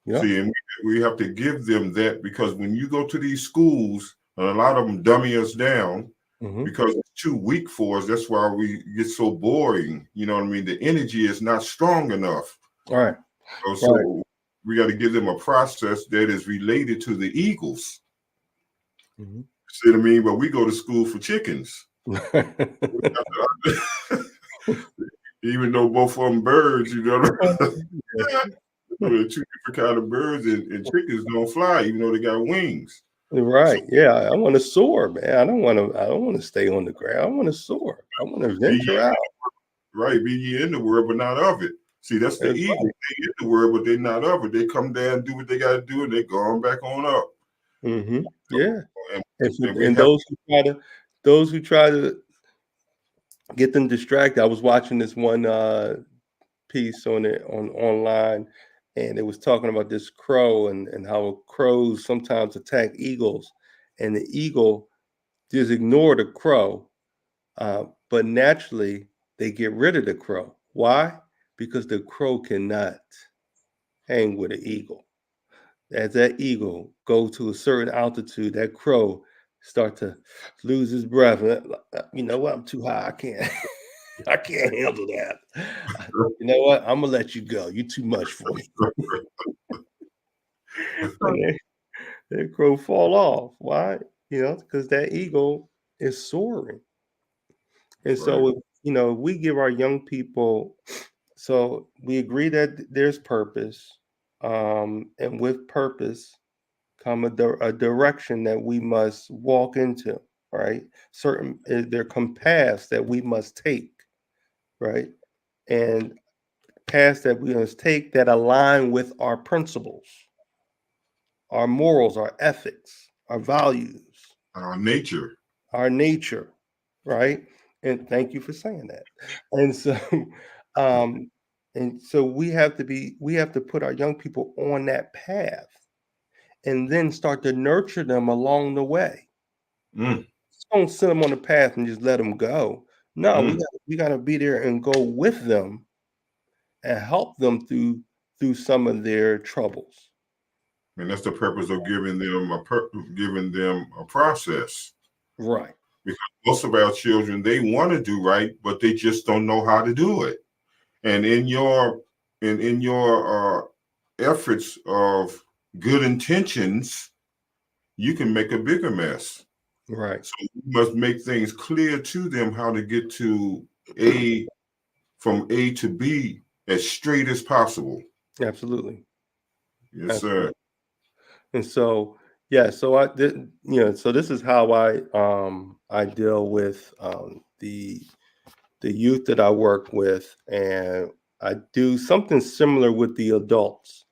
Yep. See, and we have to give them that because when you go to these schools, and a lot of them dummy us down Hmm. because it's too weak for us. That's why we get so boring. You know what I mean? The energy is not strong enough. All right. Right. So we got to give them a process that is related to the eagles. Hmm. See what I mean? But we go to school for chickens. Even though both of them birds, you know, they're two different kind of birds, and chickens don't fly, even though they got wings. So Right. Yeah. I want to soar, man. I don't want to. I don't want to stay on the ground. I want to soar. I want to be ye, venture out. right, be ye in the world, but not of it. See, that's the That's eagle. right. They in the world, but they're not of it. They come down, do what they got to do, and they go on back on up. Hmm. Yeah. And, and we And have, those who try to get them distracted. I was watching this one piece on it on online, and it was talking about this crow and how crows sometimes attack eagles, and the eagle just ignore the crow, but naturally they get rid of the crow. Why? Because the crow cannot hang with an eagle. As that eagle go to a certain altitude, that crow start to lose his breath. You know what? I'm too high. I can't. I can't handle that. You know what? I'm gonna let you go. You too much for me. And that crow fall off. Why? You know, because that eagle is soaring. And right. so, we give our young people. So we agree that there's purpose, and with purpose come a direction that we must walk into. Right? Certain there come paths that we must take. Right? And paths that we must take that align with our principles, our morals, our ethics, our values, Nature. our nature, right? And thank you for saying that. And so, um, we have to put our young people on that path and then start to nurture them along the way. Mm, Just don't send them on the path and just let them go. No, mm. we got to be there and go with them and help them through some of their troubles. And that's the purpose of giving them a process. Right. Because most of our children, they want to do right, but they just don't know how to do it. And in your efforts of good intentions, you can make a bigger mess. Right. So you must make things clear to them how to get to A from A to B as straight as possible. Absolutely. Yes, sir. Absolutely. And so, yeah, so so this is how I deal with the youth that I work with, and I do something similar with the adults.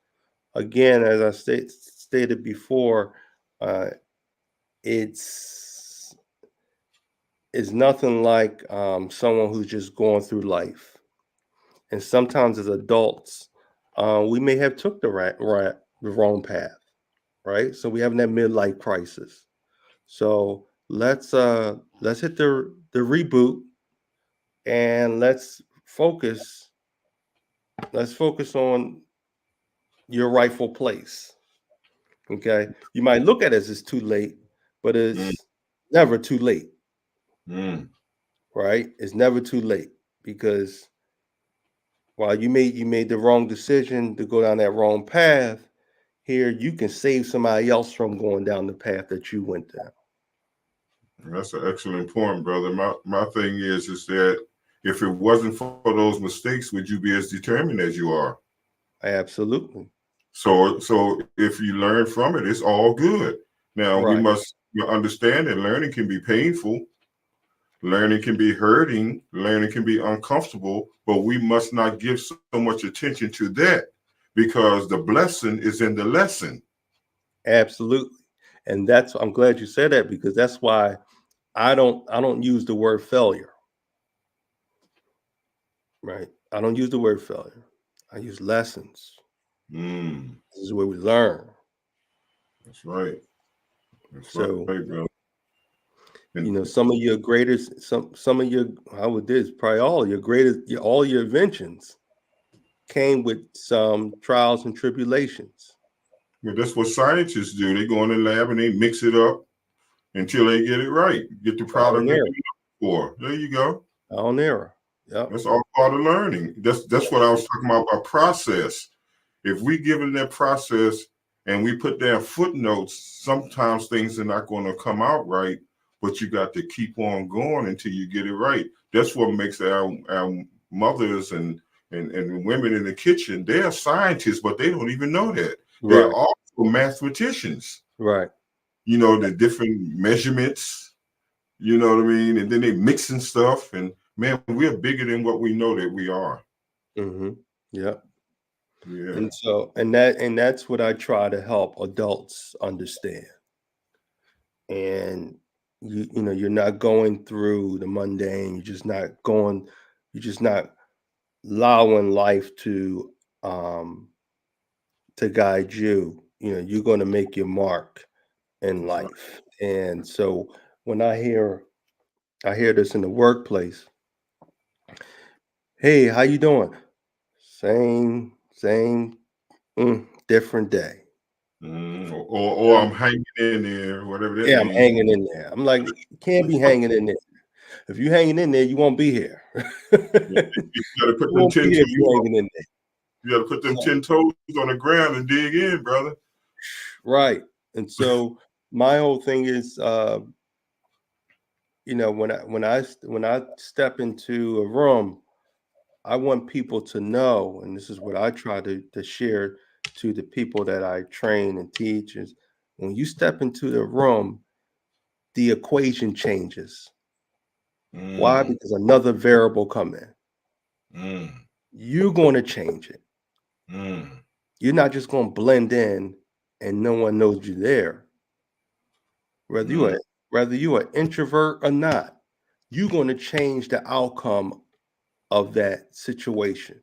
again, as I stated before, uh, it's it's nothing like someone who's just going through life. And sometimes as adults, we may have took the wrong path, right? So we having that midlife crisis. So let's hit the reboot and focus let's focus on your rightful place. Okay. You might look at it as it's too late, but Mm, it's never too late, mm. right? It's never too late because while you made the wrong decision to go down that wrong path, here you can save somebody else from going down the path that you went down. That's an excellent point, brother. My thing is that if it wasn't for those mistakes, would you be as determined as you are? Absolutely. So if you learn from it, it's all good. Now we Right. must understand that learning can be painful, learning can be hurting, learning can be uncomfortable, but we must not give so much attention to that because the blessing is in the lesson. Absolutely. And I'm glad you said that because that's why I don't use the word failure, right? I don't use the word failure. I use lessons. Mm, This is where we learn. that's right. That's right, So, bro. And some of your greatest some of your I would this probably all your greatest all your inventions came with some trials and tribulations. that's what scientists do. They go in the lab and they mix it up until they get it right, get the Trial product and they're error. looking for. There you go. Trial and error. Yep. That's all part of learning. That's what I was talking about process. If we give it that process and we put down footnotes, sometimes things are not going to come out right, but you got to keep on going until you get it right. That's what makes our mothers and women in the kitchen, they're scientists, but they don't even know that. They're Right. also mathematicians. Right. The different measurements, you know what I mean? And then they mixing stuff. And man, we're bigger than what we know that we are. Mm-hmm. Yep. Yeah. And that's what I try to help adults understand. And you're not going through the mundane. You're just not allowing life um to guide you. You're going to make your mark in That's right. life. And so when I hear this in the workplace, hey, how you doing? Same, different day. Or I'm hanging in there, whatever that Yeah, I'm means. hanging in there. I'm like, you can't be hanging in there. If you hanging in there, you won't be here. You got to You put them won't be 10 here if toes. you hanging in there. You got to put them So 10 toes on the ground and dig in, brother. right. And so my whole thing is when I step into a room, I want people to know, and this is what I try to share to the people that I train and teach is when you step into the room, the equation changes. Why? Mm, Because another variable come in. mm, You're going to change it. mm, You're not just going to blend in and no one knows you're there. Whether you mm, are whether you are introvert or not, you're going to change the outcome of that situation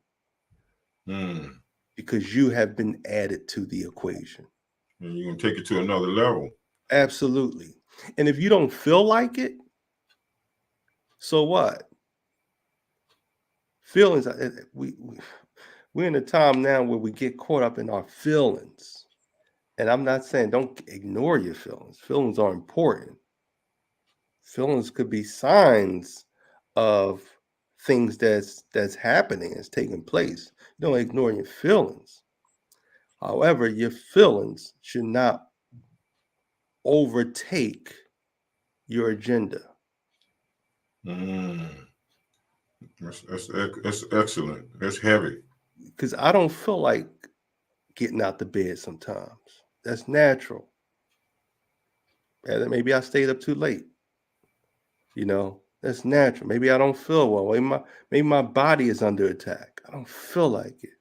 mm. because you have been added to the equation. And you're going to take it to another level. Absolutely. And if you don't feel like it, so what? Feelings. We're in a time now where we get caught up in our feelings. And I'm not saying don't ignore your feelings. Feelings are important. Feelings could be signs of things that's happening, that's taking place. You don't ignore your feelings. However, your feelings should not overtake your agenda. Mm. That's excellent. That's heavy. Because I don't feel like getting out the bed sometimes. That's natural. And maybe I stayed up too late. That's natural. Maybe I don't feel well. Maybe my body is under attack. I don't feel like it.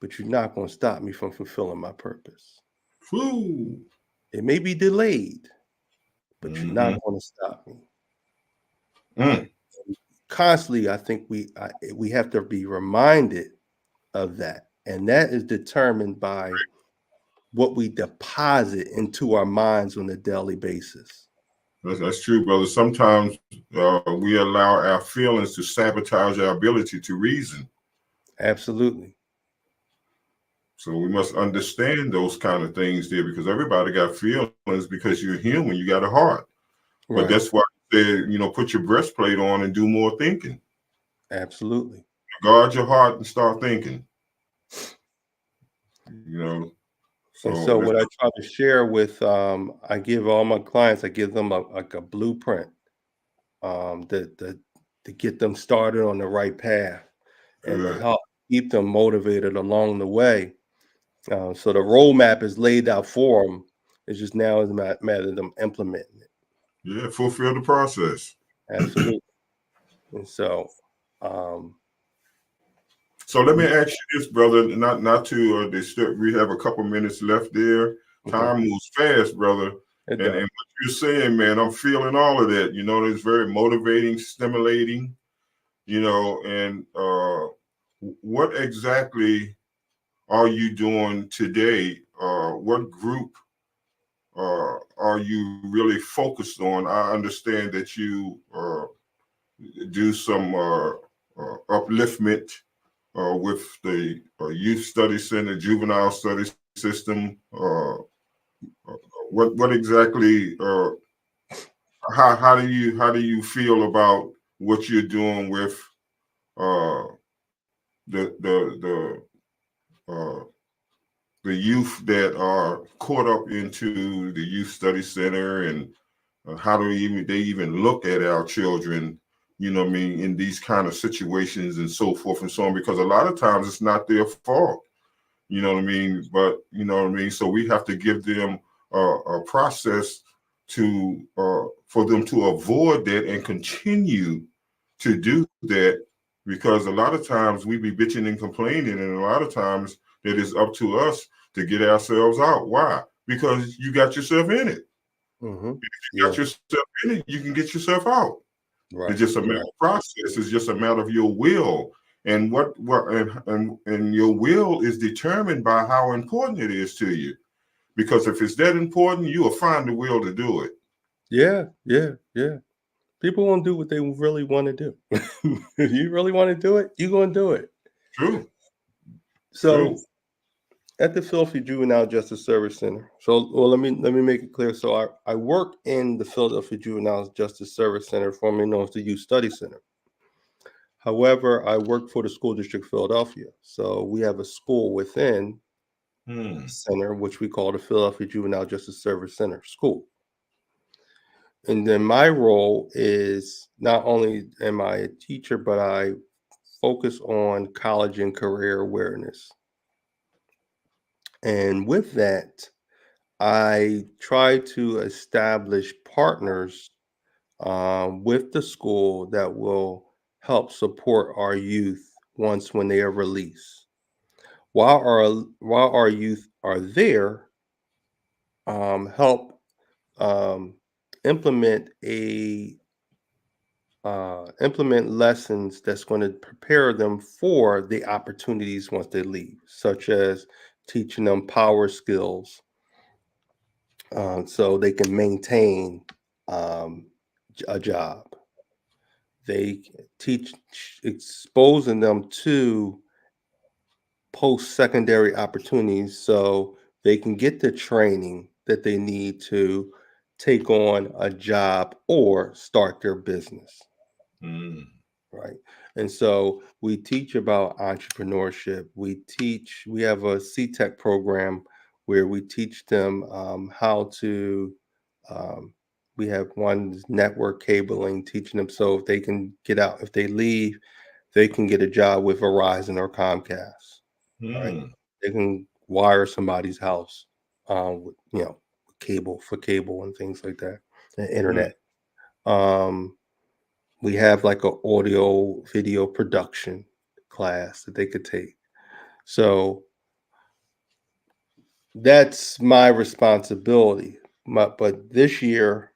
but you're not going to stop me from fulfilling my purpose. Woo. It may be delayed, but you're not Mm-hmm. going to stop me. Mm. Constantly, I think we have to be reminded of that, and that is determined by what we deposit into our minds on a daily basis. That's true, brother. Sometimes we allow our feelings to sabotage our ability to reason. Absolutely. So we must understand those kind of things there, because everybody got feelings. Because you're human, you got a heart. But Right. that's why they, put your breastplate on and do more thinking. Absolutely. Guard your heart and start thinking. And So so that's what I try to share with I give all my clients, I give them like a blueprint to get them started on the right path and to good. help keep them motivated along the way. So the roadmap is laid out for them. It's just now is a matter of them implementing it. Yeah, fulfill the process. Absolutely. And so um, So let me we, ask you this, brother, not to disturb. We have a couple minutes left there. okay, Time moves fast, brother. it And does. what you're saying, man, I'm feeling all of that. It's very motivating, stimulating, and what exactly are you doing today? What group are you really focused on? I understand that you do some upliftment with the youth study center, juvenile study system. What exactly? How do you feel about what you're doing with uh, the uh, the youth that are caught up into the youth study center, and how do they even look at our children? What I mean, in these kind of situations and so forth and so on, because a lot of times it's not their fault. You know what I mean? But you know what I mean? So we have to give them a process for them to avoid that and continue to do that, because a lot of times we be bitching and complaining, and a lot of times it is up to us to get ourselves out. Why? Because you got yourself in it. Mm-hmm. If you Yeah. got yourself in it, you can get yourself out. It's Right. just a matter Right. of process. It's just a matter of your will, and and your will is determined by how important it is to you. Because if it's that important, you will find the will to do it. Yeah. Yeah. Yeah. People won't do what they really want to do. If you really want to do it, you're going to do it. True. True. So at the Philadelphia Juvenile Justice Service Center. So, well, let me make it clear. So, I work in the Philadelphia Juvenile Justice Service Center, formerly known as the Youth Study Center. However, I work for the School District of Philadelphia. So, we have a school within the Hmm. center, which we call the Philadelphia Juvenile Justice Service Center School. And then my role is not only am I a teacher, but I focus on college and career awareness. And with that, I try to establish partners with the school that will help support our youth once when they are released. While our youth are there, help um, implement implement lessons that's going to prepare them for the opportunities once they leave, such as teaching them power skills, so they can maintain um, a job. They teach exposing them to post-secondary opportunities so they can get the training that they need to take on a job or start their business, Hmm. right? And so we teach about entrepreneurship. We have a CTEC program where we teach them how to, um, we have one network cabling, teaching them so if they can get out, if they leave, they can get a job with Verizon or Comcast, right? Hmm. They can wire somebody's house with, cable for cable and things like that, and Hmm. internet. Um, we have like a audio video production class that they could take. So that's my responsibility. But this year,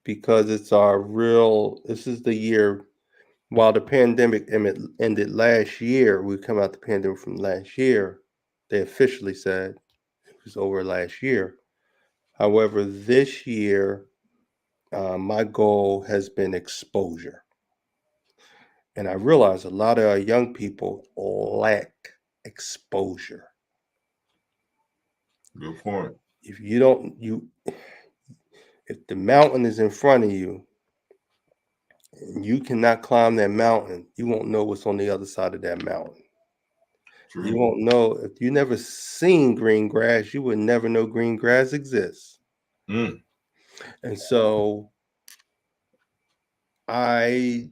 because this is the year, while the pandemic ended last year, we come out the pandemic from last year, they officially said it was over last year. However, this year, my goal has been exposure. And I realize a lot of our young people lack exposure. Good point. If you don't, you if the mountain is in front of you and you cannot climb that mountain, you won't know what's on the other side of that mountain. You True. won't know if you never seen green grass, you would never know green grass exists. Mm. And so I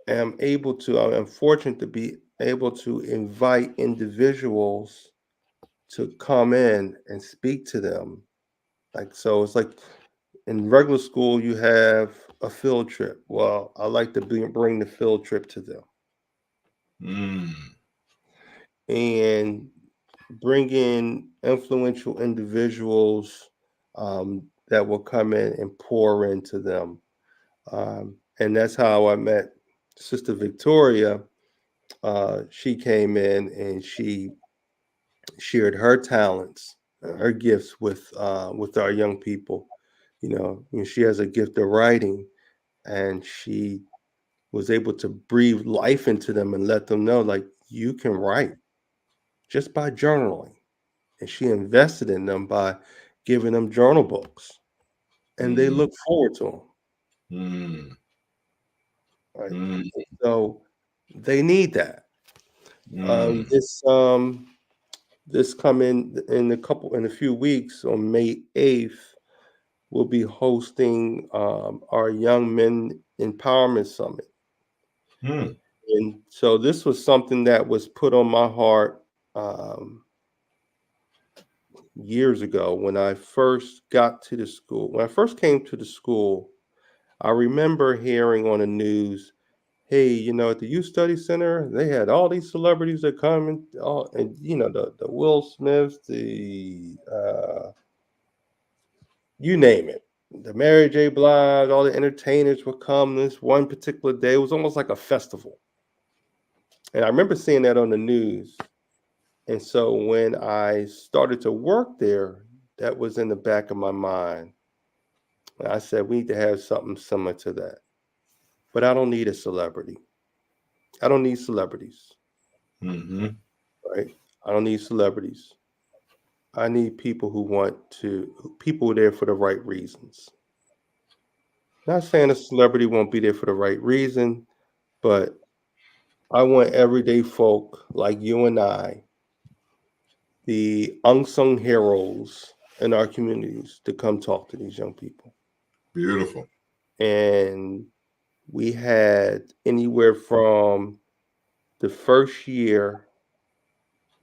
I'm fortunate to be able to invite individuals to come in and speak to them. Like, so it's like in regular school, you have a field trip. Well, I like to bring the field trip to them Mm. and bring in influential individuals that will come in and pour into them. And that's how I met Sister Victoria. She came in and she shared her talents, her gifts with our young people. She has a gift of writing, and she was able to breathe life into them and let them know, like, you can write just by journaling. And she invested in them by giving them journal books, and they Mm. look forward to them. Mm. Right, Mm. so they need that. Mm. This coming in a few weeks on May 8th, we'll be hosting our Young Men Empowerment Summit. Mm. And so this was something that was put on my heart um, years ago when I first got to the school. When I first came to the school, I remember hearing on the news, hey, at the Youth Study Center, they had all these celebrities that come and the Will Smiths, you name it. The Mary J. Blige, all the entertainers would come this one particular day. It was almost like a festival. And I remember seeing that on the news. And so when I started to work there, that was in the back of my mind. And I said, we need to have something similar to that. But I don't need a celebrity. I don't need celebrities, Mm-hmm. right? I don't need celebrities. I need people people there for the right reasons. Not saying a celebrity won't be there for the right reason, but I want everyday folk like you and I, the unsung heroes in our communities, to come talk to these young people. Beautiful. And we had anywhere from the first year,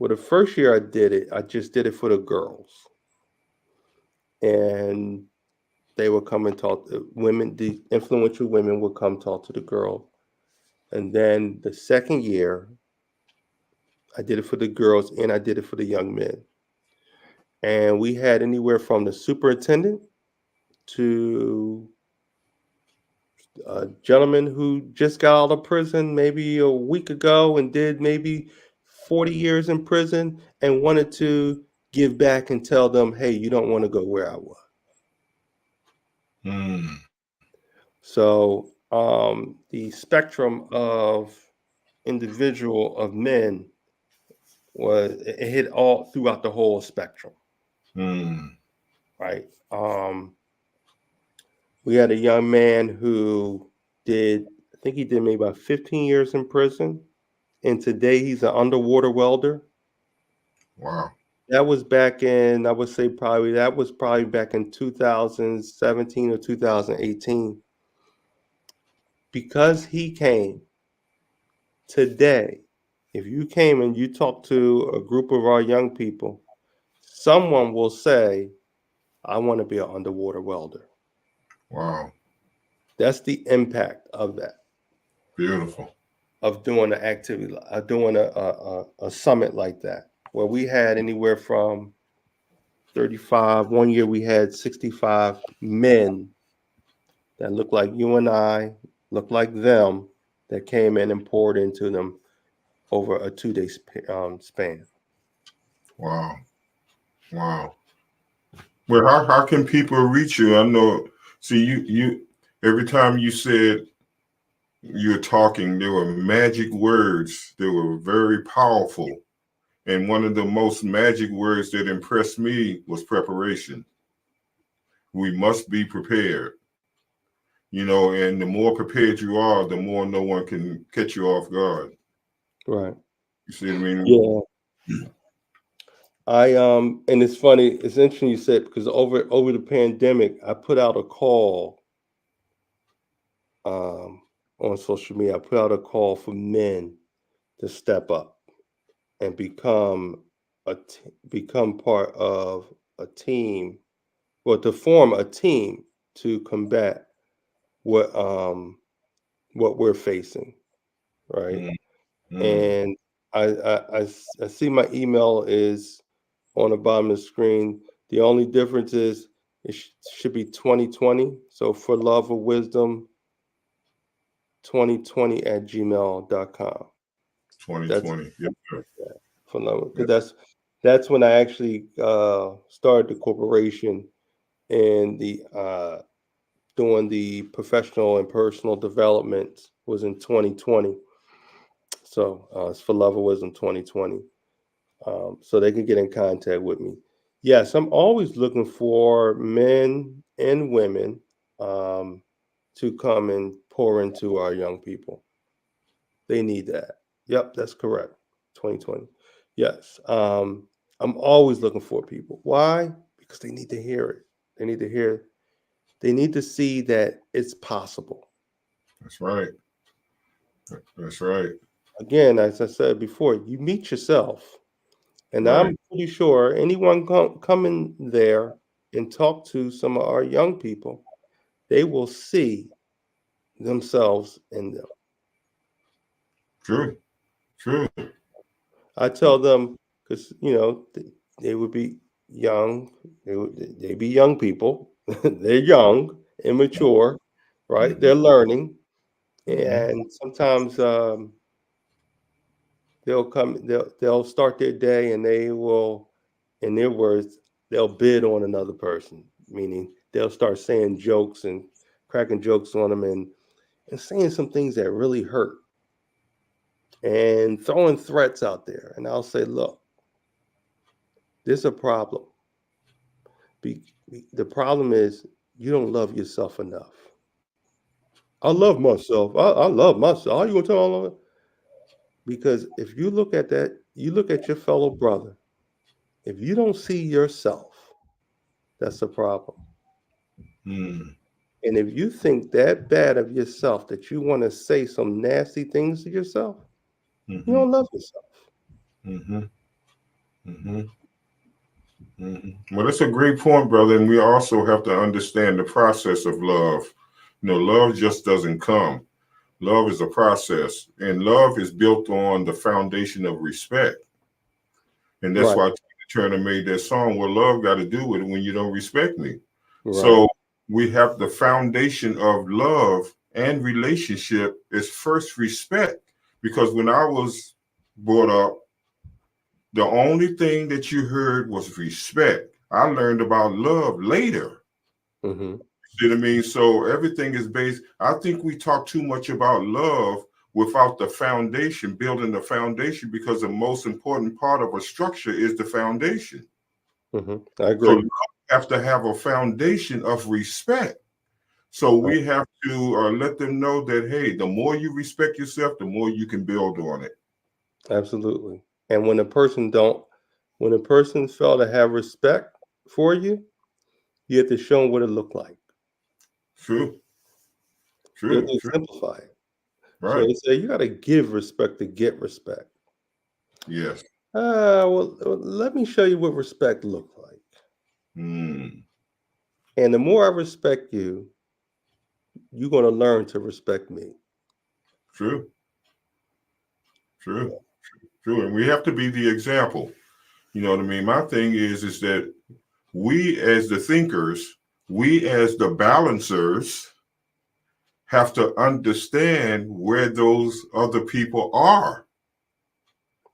the first year I did it, I just did it for the girls. And they would come and talk to women, the influential women would come talk to the girl. And then the second year, I did it for the girls and I did it for the young men. And we had anywhere from the superintendent to a gentleman who just got out of prison maybe a week ago and did maybe 40 years in prison and wanted to give back and tell them, hey, you don't want to go where I was. Mm. So the spectrum of individual of men it hit all throughout the whole spectrum, Mm. right? We had a young man who I think he did maybe about 15 years in prison, and today he's an underwater welder. Wow. That was back in, I would say that was probably back in 2017 or 2018. Because he came today, if you came and you talked to a group of our young people, someone will say, I want to be an underwater welder. Wow. That's the impact of that, Beautiful. of doing an activity, doing a summit like that. where we had anywhere from 35. One year we had 65 men that looked like you and I, looked like them, that came in and poured into them over a 2-day span. Wow. Wow. Well, how can people reach you? I know. See, you every time you said you're talking, there were magic words. They were very powerful. And one of the most magic words that impressed me was preparation. We must be prepared, and the more prepared you are, the more no one can catch you off guard. Right. You see what I mean? Yeah. And it's funny, it's interesting you said, because over the pandemic, I put out a call um on social media. I put out a call for men to step up and become part of a team, or to form a team to combat what what we're facing, right? Mm, mm. And I see my email is on the bottom of the screen. The only difference is it should be 2020. So for love of wisdom, 2020 at gmail.com. That's 2020. Yep. Sir. for love, because Yep. that's when I actually started the corporation, and the doing the professional and personal development was in 2020. So it's for love of wisdom 2020. So they can get in contact with me. Yes, I'm always looking for men and women um, to come and pour into our young people. They need that. Yep, that's correct. 2020. Yes. I'm always looking for people. Why? Because they need to hear it. They need to hear, they need to see that it's possible. That's right. That's right. Again, as I said before, you meet yourself. And Right. I'm pretty sure anyone come in there and talk to some of our young people, they will see themselves in them. True. True. I tell them, because they would be young, they be young people. They're young, immature, right? Mm-hmm. They're learning, Mm-hmm. and sometimes they'll start their day, and they will, in their words, they'll bid on another person, meaning they'll start saying jokes and cracking jokes on them, and saying some things that really hurt, and throwing threats out there. And I'll say, look, there's a problem. The problem is you don't love yourself enough. I love myself. I love myself. How you gonna tell me I love it? Because if you look at that, you look at your fellow brother. If you don't see yourself, that's a problem. Mm. And if you think that bad of yourself that you want to say some nasty things to yourself, you Mm-hmm. don't love yourself. Mm-hmm. Mm-hmm. Mm-hmm. Well, that's a great point, brother. And we also have to understand the process of love. Love just doesn't come. Love is a process, and love is built on the foundation of respect. And that's Right, why Turner made that song, "What Love Got to Do with It When You Don't Respect Me." right. So we have the foundation of love and relationship is first respect. Because when I was brought up, the only thing that you heard was respect. I learned about love later. Hmm. You know what I mean? So everything is based. I think we talk too much about love without the foundation, building the foundation, because the most important part of a structure is the foundation. Hmm. I So agree. love have to have a foundation of respect. So Right. we have to let them know that, hey, the more you respect yourself, the more you can build on it. Absolutely. And when a person fail to have respect for you, you have to show them what it looked like. True, You have true, to true. exemplify it. So Right. they say you got to give respect to get respect. Yes. Well, let me show you what respect looks like. Mm. And the more I respect you, you're going to learn to respect me. True, true, true. And we have to be the example. You know what I mean? My thing is that we as the thinkers, we as the balancers have to understand where those other people are.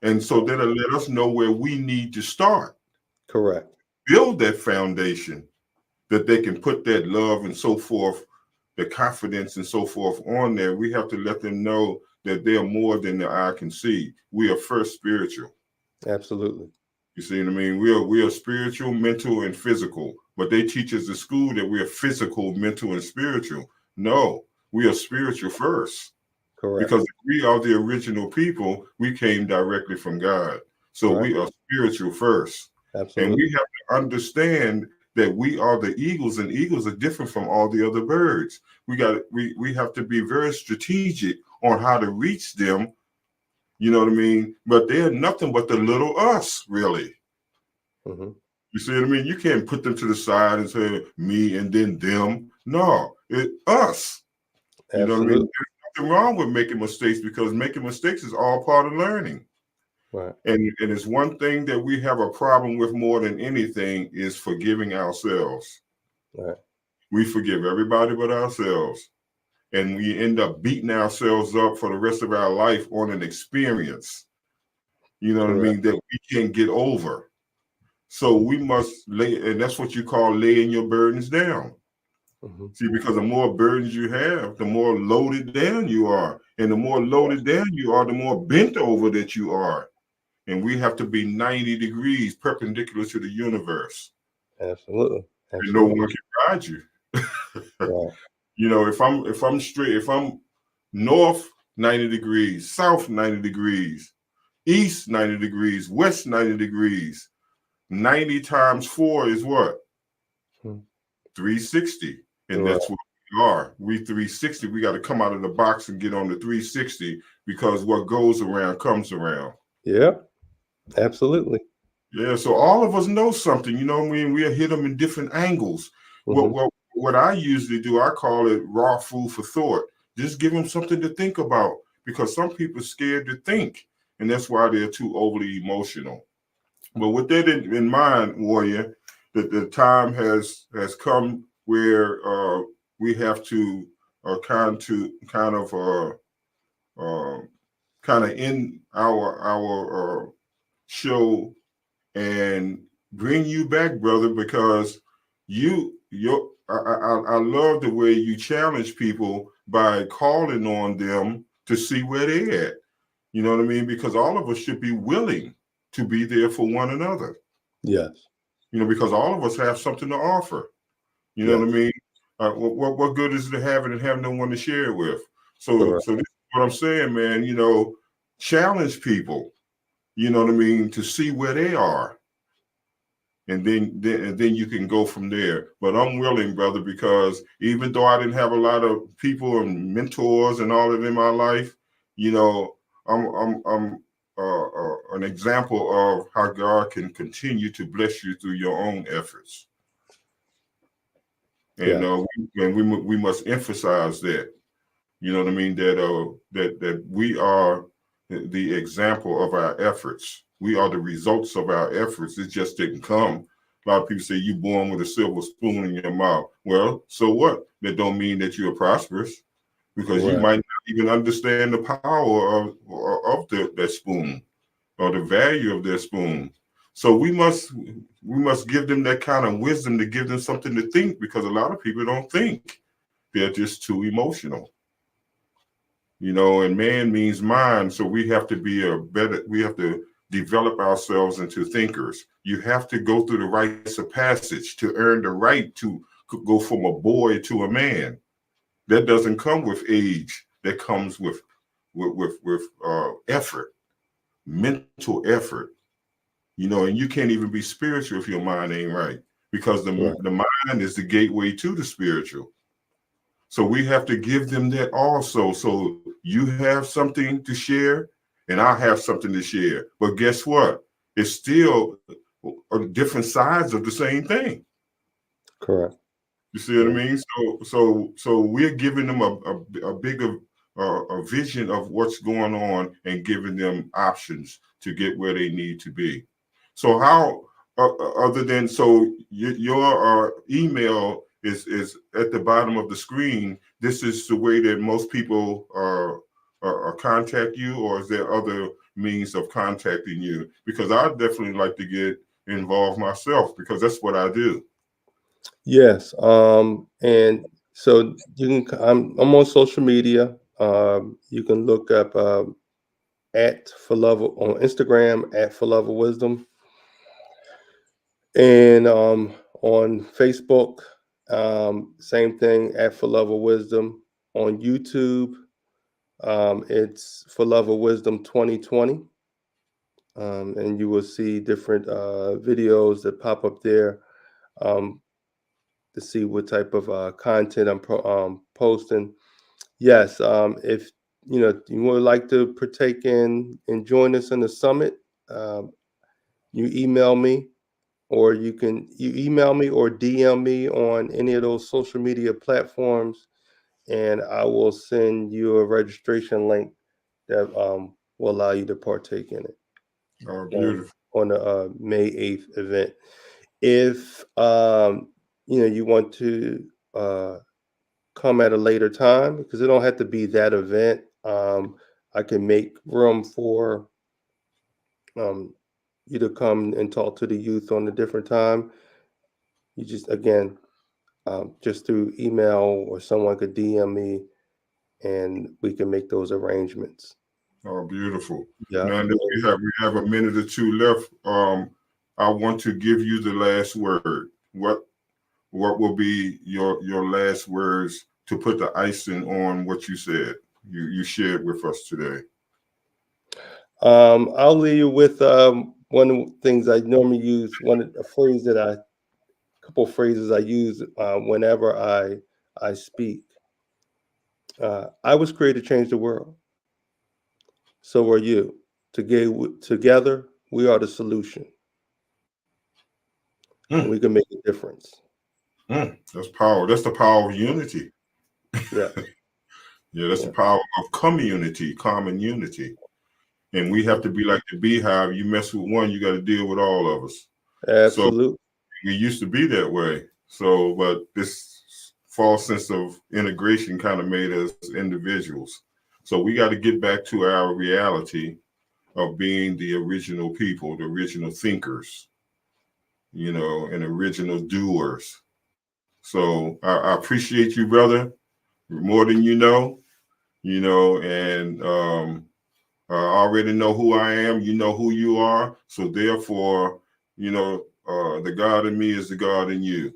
And so that'll let us know where we need to start. Correct. Build that foundation that they can put that love and so forth, the confidence and so forth on there. We have to let them know that they are more than the eye can see. We are first spiritual. Absolutely. You see what I mean? We are spiritual, mental, and physical. But they teach us at school that we are physical, mental, and spiritual. No, we are spiritual first. Correct. Because if we are the original people, we came directly from God. So Right. we are spiritual first. And Absolutely. we have to understand that we are the eagles, and eagles are different from all the other birds. We have to be very strategic on how to reach them. You know what I mean? But they're nothing but the little us, really. Hmm. You see what I mean? You can't put them to the side and say me and then them. No, it's us. You know what I mean? Absolutely. There's nothing wrong with making mistakes, because making mistakes is all part of learning. Right. And it's one thing that we have a problem with more than anything is forgiving ourselves. Right. We forgive everybody but ourselves. And we end up beating ourselves up for the rest of our life on an experience, you know what I Correct. mean, that we can't get over. So we must lay, and that's what you call laying your burdens down. Hmm. See, because the more burdens you have, the more loaded down you are. And the more loaded down you are, the more bent over that you are. And we have to be 90 degrees perpendicular to the universe. Absolutely. And no Absolutely. one can ride you. Right. You know, if I'm straight, if I'm north 90 degrees, south 90 degrees, east 90 degrees, west 90 degrees, 90 times 4 is what? Hmm. 360. And Right. that's what we are. We 360. We got to come out of the box and get on the 360, because what goes around comes around. Yeah. Absolutely. Yeah, so all of us know something, you know what I mean? We'll hit them in different angles. What, Hmm. what, what I usually do, I call it raw food for thought. Just give them something to think about, because some people are scared to think, and that's why they're too overly emotional. But with that in mind, Warrior, that the time has come where we have to kind of uh, kind of end our show and bring you back, brother, because I love the way you challenge people by calling on them to see where they're at. You know what I mean? Because all of us should be willing to be there for one another. Yes. You know, because all of us have something to offer. You know what I Yes. mean? What good is it to have it and have no one to share it with? So Correct. this is what I'm saying, man. You know, challenge people. You know what I mean, to see where they are, and then you can go from there. But I'm willing, brother, because even though I didn't have a lot of people and mentors and all of them in my life, you know, I'm an example of how God can continue to bless you through your own efforts. And Yes. we must emphasize that. You know what I mean? That we are the example of our efforts. We are the results of our efforts. It just didn't come. A lot of people say you born with a silver spoon in your mouth. Well, so what? That don't mean that you're prosperous, because you Right. might not even understand the power of that spoon, or the value of their spoon. So we must give them that kind of wisdom to give them something to think, because a lot of people don't think. They're just too emotional. You know, and man means mind. So we have to we have to develop ourselves into thinkers. You have to go through the rites of passage to earn the right to go from a boy to a man. That doesn't come with age. That comes with effort, mental effort. You know, and you can't even be spiritual if your mind ain't right, because Right. the mind is the gateway to the spiritual. So we have to give them that also. So you have something to share, and I have something to share. But guess what? It's still different sides of the same thing. Correct. You see what I Yeah. mean? So we're giving them a bigger a vision of what's going on, and giving them options to get where they need to be. So how, other than, so your email is at the bottom of the screen. This is the way that most people contact you, or is there other means of contacting you? Because I'd definitely like to get involved myself, because that's what I do. Yes. And so you can. I'm on social media. You can look up at for love on Instagram at for love of wisdom, and on Facebook, same thing at for love of wisdom. On YouTube, it's for love of wisdom 2020, and you will see different videos that pop up there. Um, to see what type of content I'm posting. Yes, if you would like to partake in and join us in the summit, um, you email me, or you email me or DM me on any of those social media platforms, and I will send you a registration link that will allow you to partake in it Oh, on beautiful. the May 8th event. If you want to come at a later time, because it don't have to be that event. I can make room for um, you to come and talk to the youth on a different time. You just again, just through email, or someone could DM me, and we can make those arrangements. Oh, beautiful. Yeah. Now that Yeah. we have a minute or two left, I want to give you the last word. What will be your last words to put the icing on what you said, you shared with us today? I'll leave you with one of the things I normally use. A phrase that couple phrases I use whenever I speak. I was created to change the world. So are you. Together, we are the solution, and Mm, we can make a difference. that's power. That's the power of unity. Yes. Yeah, that's the Yeah. power of community, common unity. And we have to be like the beehive. You mess with one, you got to deal with all of us. So Absolutely. we used to be that way. So, but this false sense of integration kind of made us individuals. So we got to get back to our reality of being the original people, the original thinkers, and original doers. So I appreciate you, brother, more than and I already know who I am. You know who you are. So therefore, the God in me is the God in you.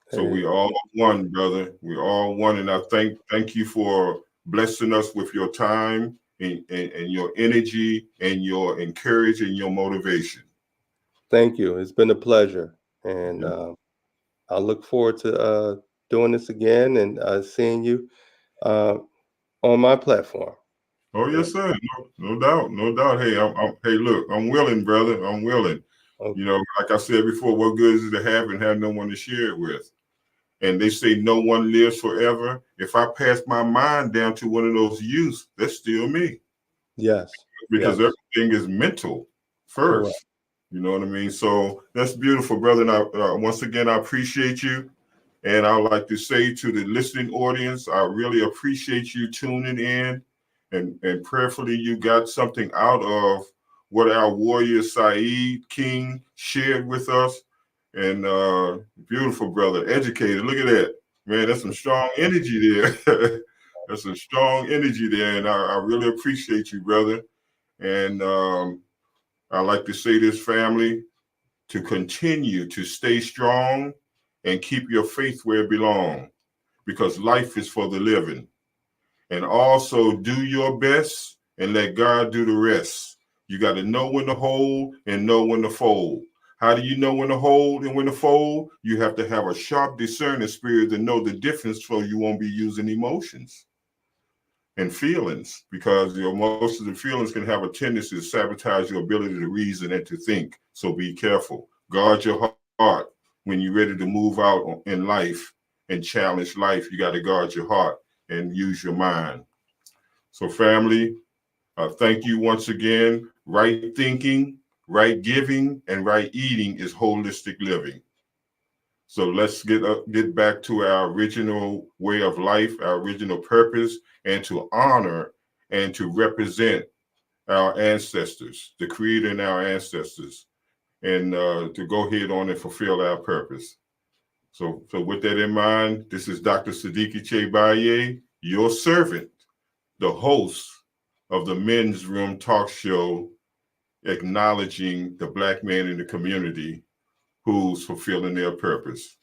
So Hey, we all one, brother. We're all one. And I thank you for blessing us with your time and your energy and your encouragement and your motivation. thank you. It's been a pleasure, and I look forward to doing this again and seeing you uh, on my platform. Oh Yeah. yes, sir. No doubt, no doubt. Hey, hey, look, I'm willing, brother. I'm willing. Okay. Like I said before, what good is it to have and have no one to share it with? And they say no one lives forever. If I pass my mind down to one of those youths, that's still me, Yes. because Yes. everything is mental Correct. first. You know what I mean? So that's beautiful, brother. And once again, I appreciate you. And I would like to say to the listening audience, I really appreciate you tuning in, and prayerfully you got something out of what our warrior Syeed King shared with us. And beautiful brother, educated. Look at that. Man, that's some strong energy there. That's some strong energy there. And I really appreciate you, brother. And I like to say this, family, to continue to stay strong and keep your faith where it belongs, because life is for the living. And also do your best and let God do the rest. You got to know when to hold and know when to fold. How do you know when to hold and when to fold? You have to have a sharp discerning spirit to know the difference, so you won't be using emotions and feelings, because your emotions and feelings can have a tendency to sabotage your ability to reason and to think. So be careful. Guard your heart when you're ready to move out in life and challenge life. You got to guard your heart and use your mind. So, family, thank you once again. Right thinking, Right giving and right eating is holistic living. So let's get back to our original way of life, our original purpose, and to honor and to represent our ancestors, the creator and our ancestors, and to go ahead on and fulfill our purpose. So with that in mind, this is Dr. Sadiki Che Baye, your servant, the host of the Men's Room Talk Show, acknowledging the Black man in the community who's fulfilling their purpose.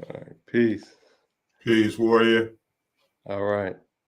All right. Peace. Peace, warrior. All right.